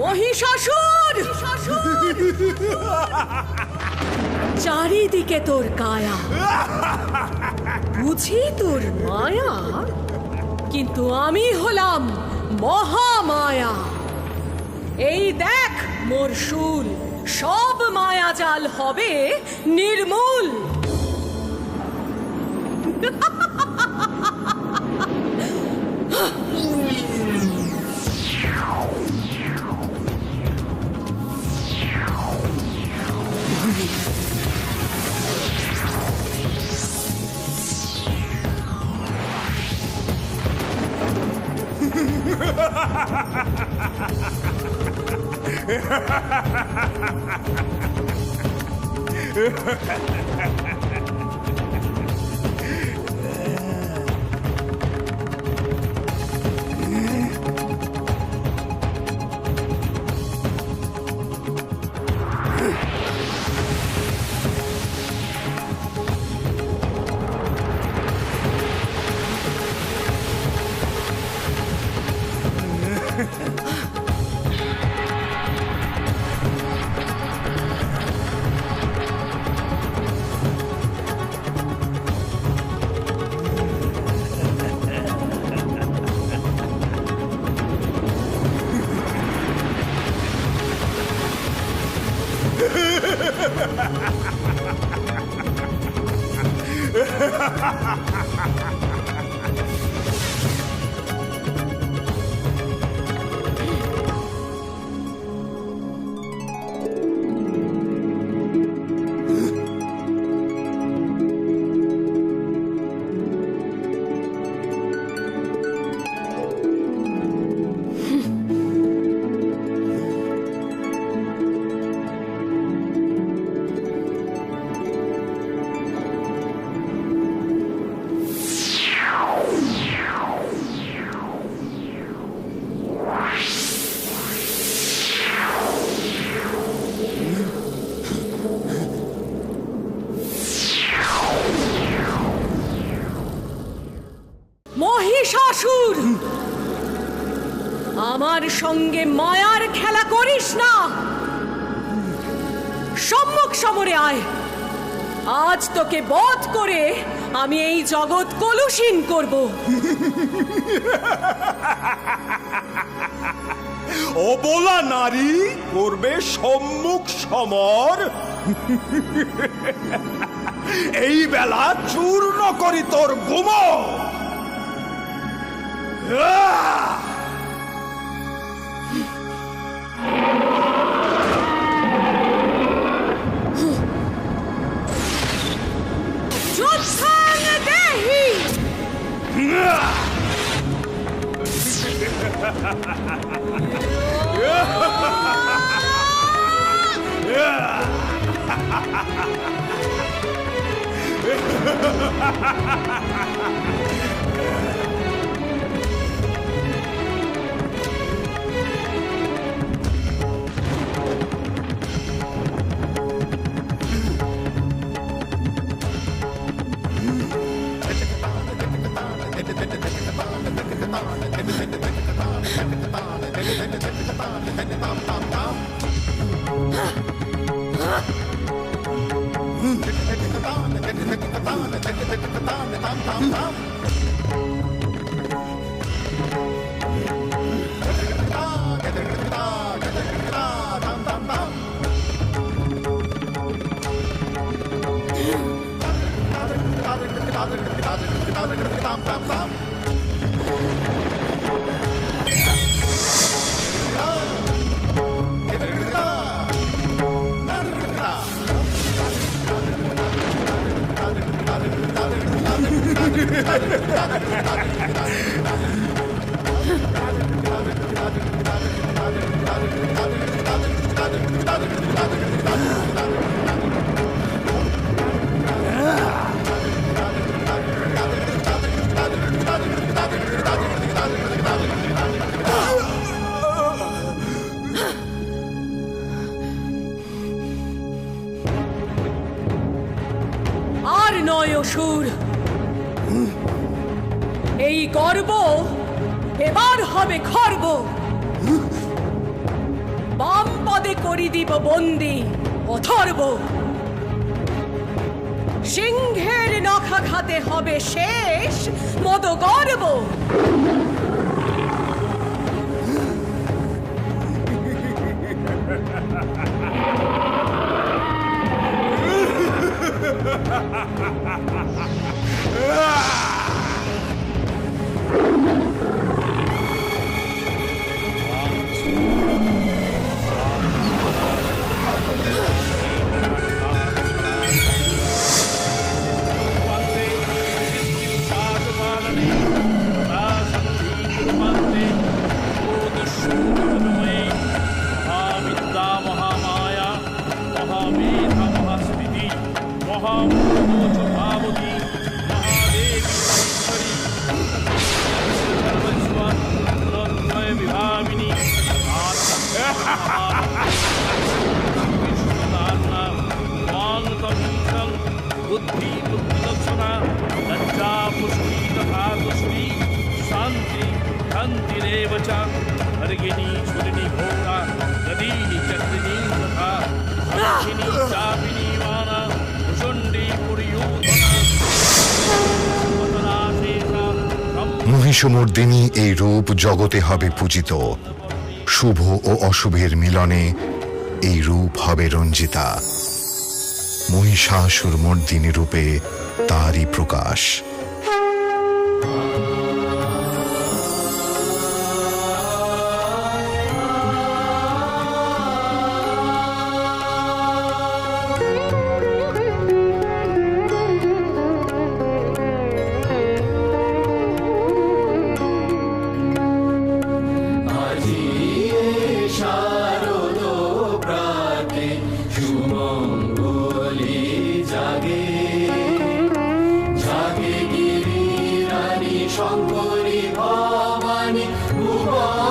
মহিষাসুর, চারিদিকে তোর কায়া, বুঝি তোর মায়া, কিন্তু আমি হলাম মহামায়া। এই দেখ মোর শূল, সব মায়াজাল হবে নির্মূল। মহিষাসুর, আমার সঙ্গে মায়ার খেলা করিস না। সম্মুখ সমরে আয়। আজ তোকে বধ করে আমি এই জগৎ কলুষীন করব। অবলা নারী করবে সম্মুখ সমর? এই বেলা চূর্ণ করি তোর গুম। আর নয় অসুর, এই গর্ব এবার হবে খর্ব। বাম পদে করি দিব বন্দি অথর্ব। সিংহের নখাঘাতে হবে শেষ মদ গর্ব। মহিষমর্দিনী এই রূপ জগতে হবে পূজিত। শুভ ও অশুভের মিলনে এই রূপ হবে রঞ্জিতা। মহিষাসুর মর্দিনী রূপে তারই প্রকাশ। শঙ্করী ভবানী ভুবন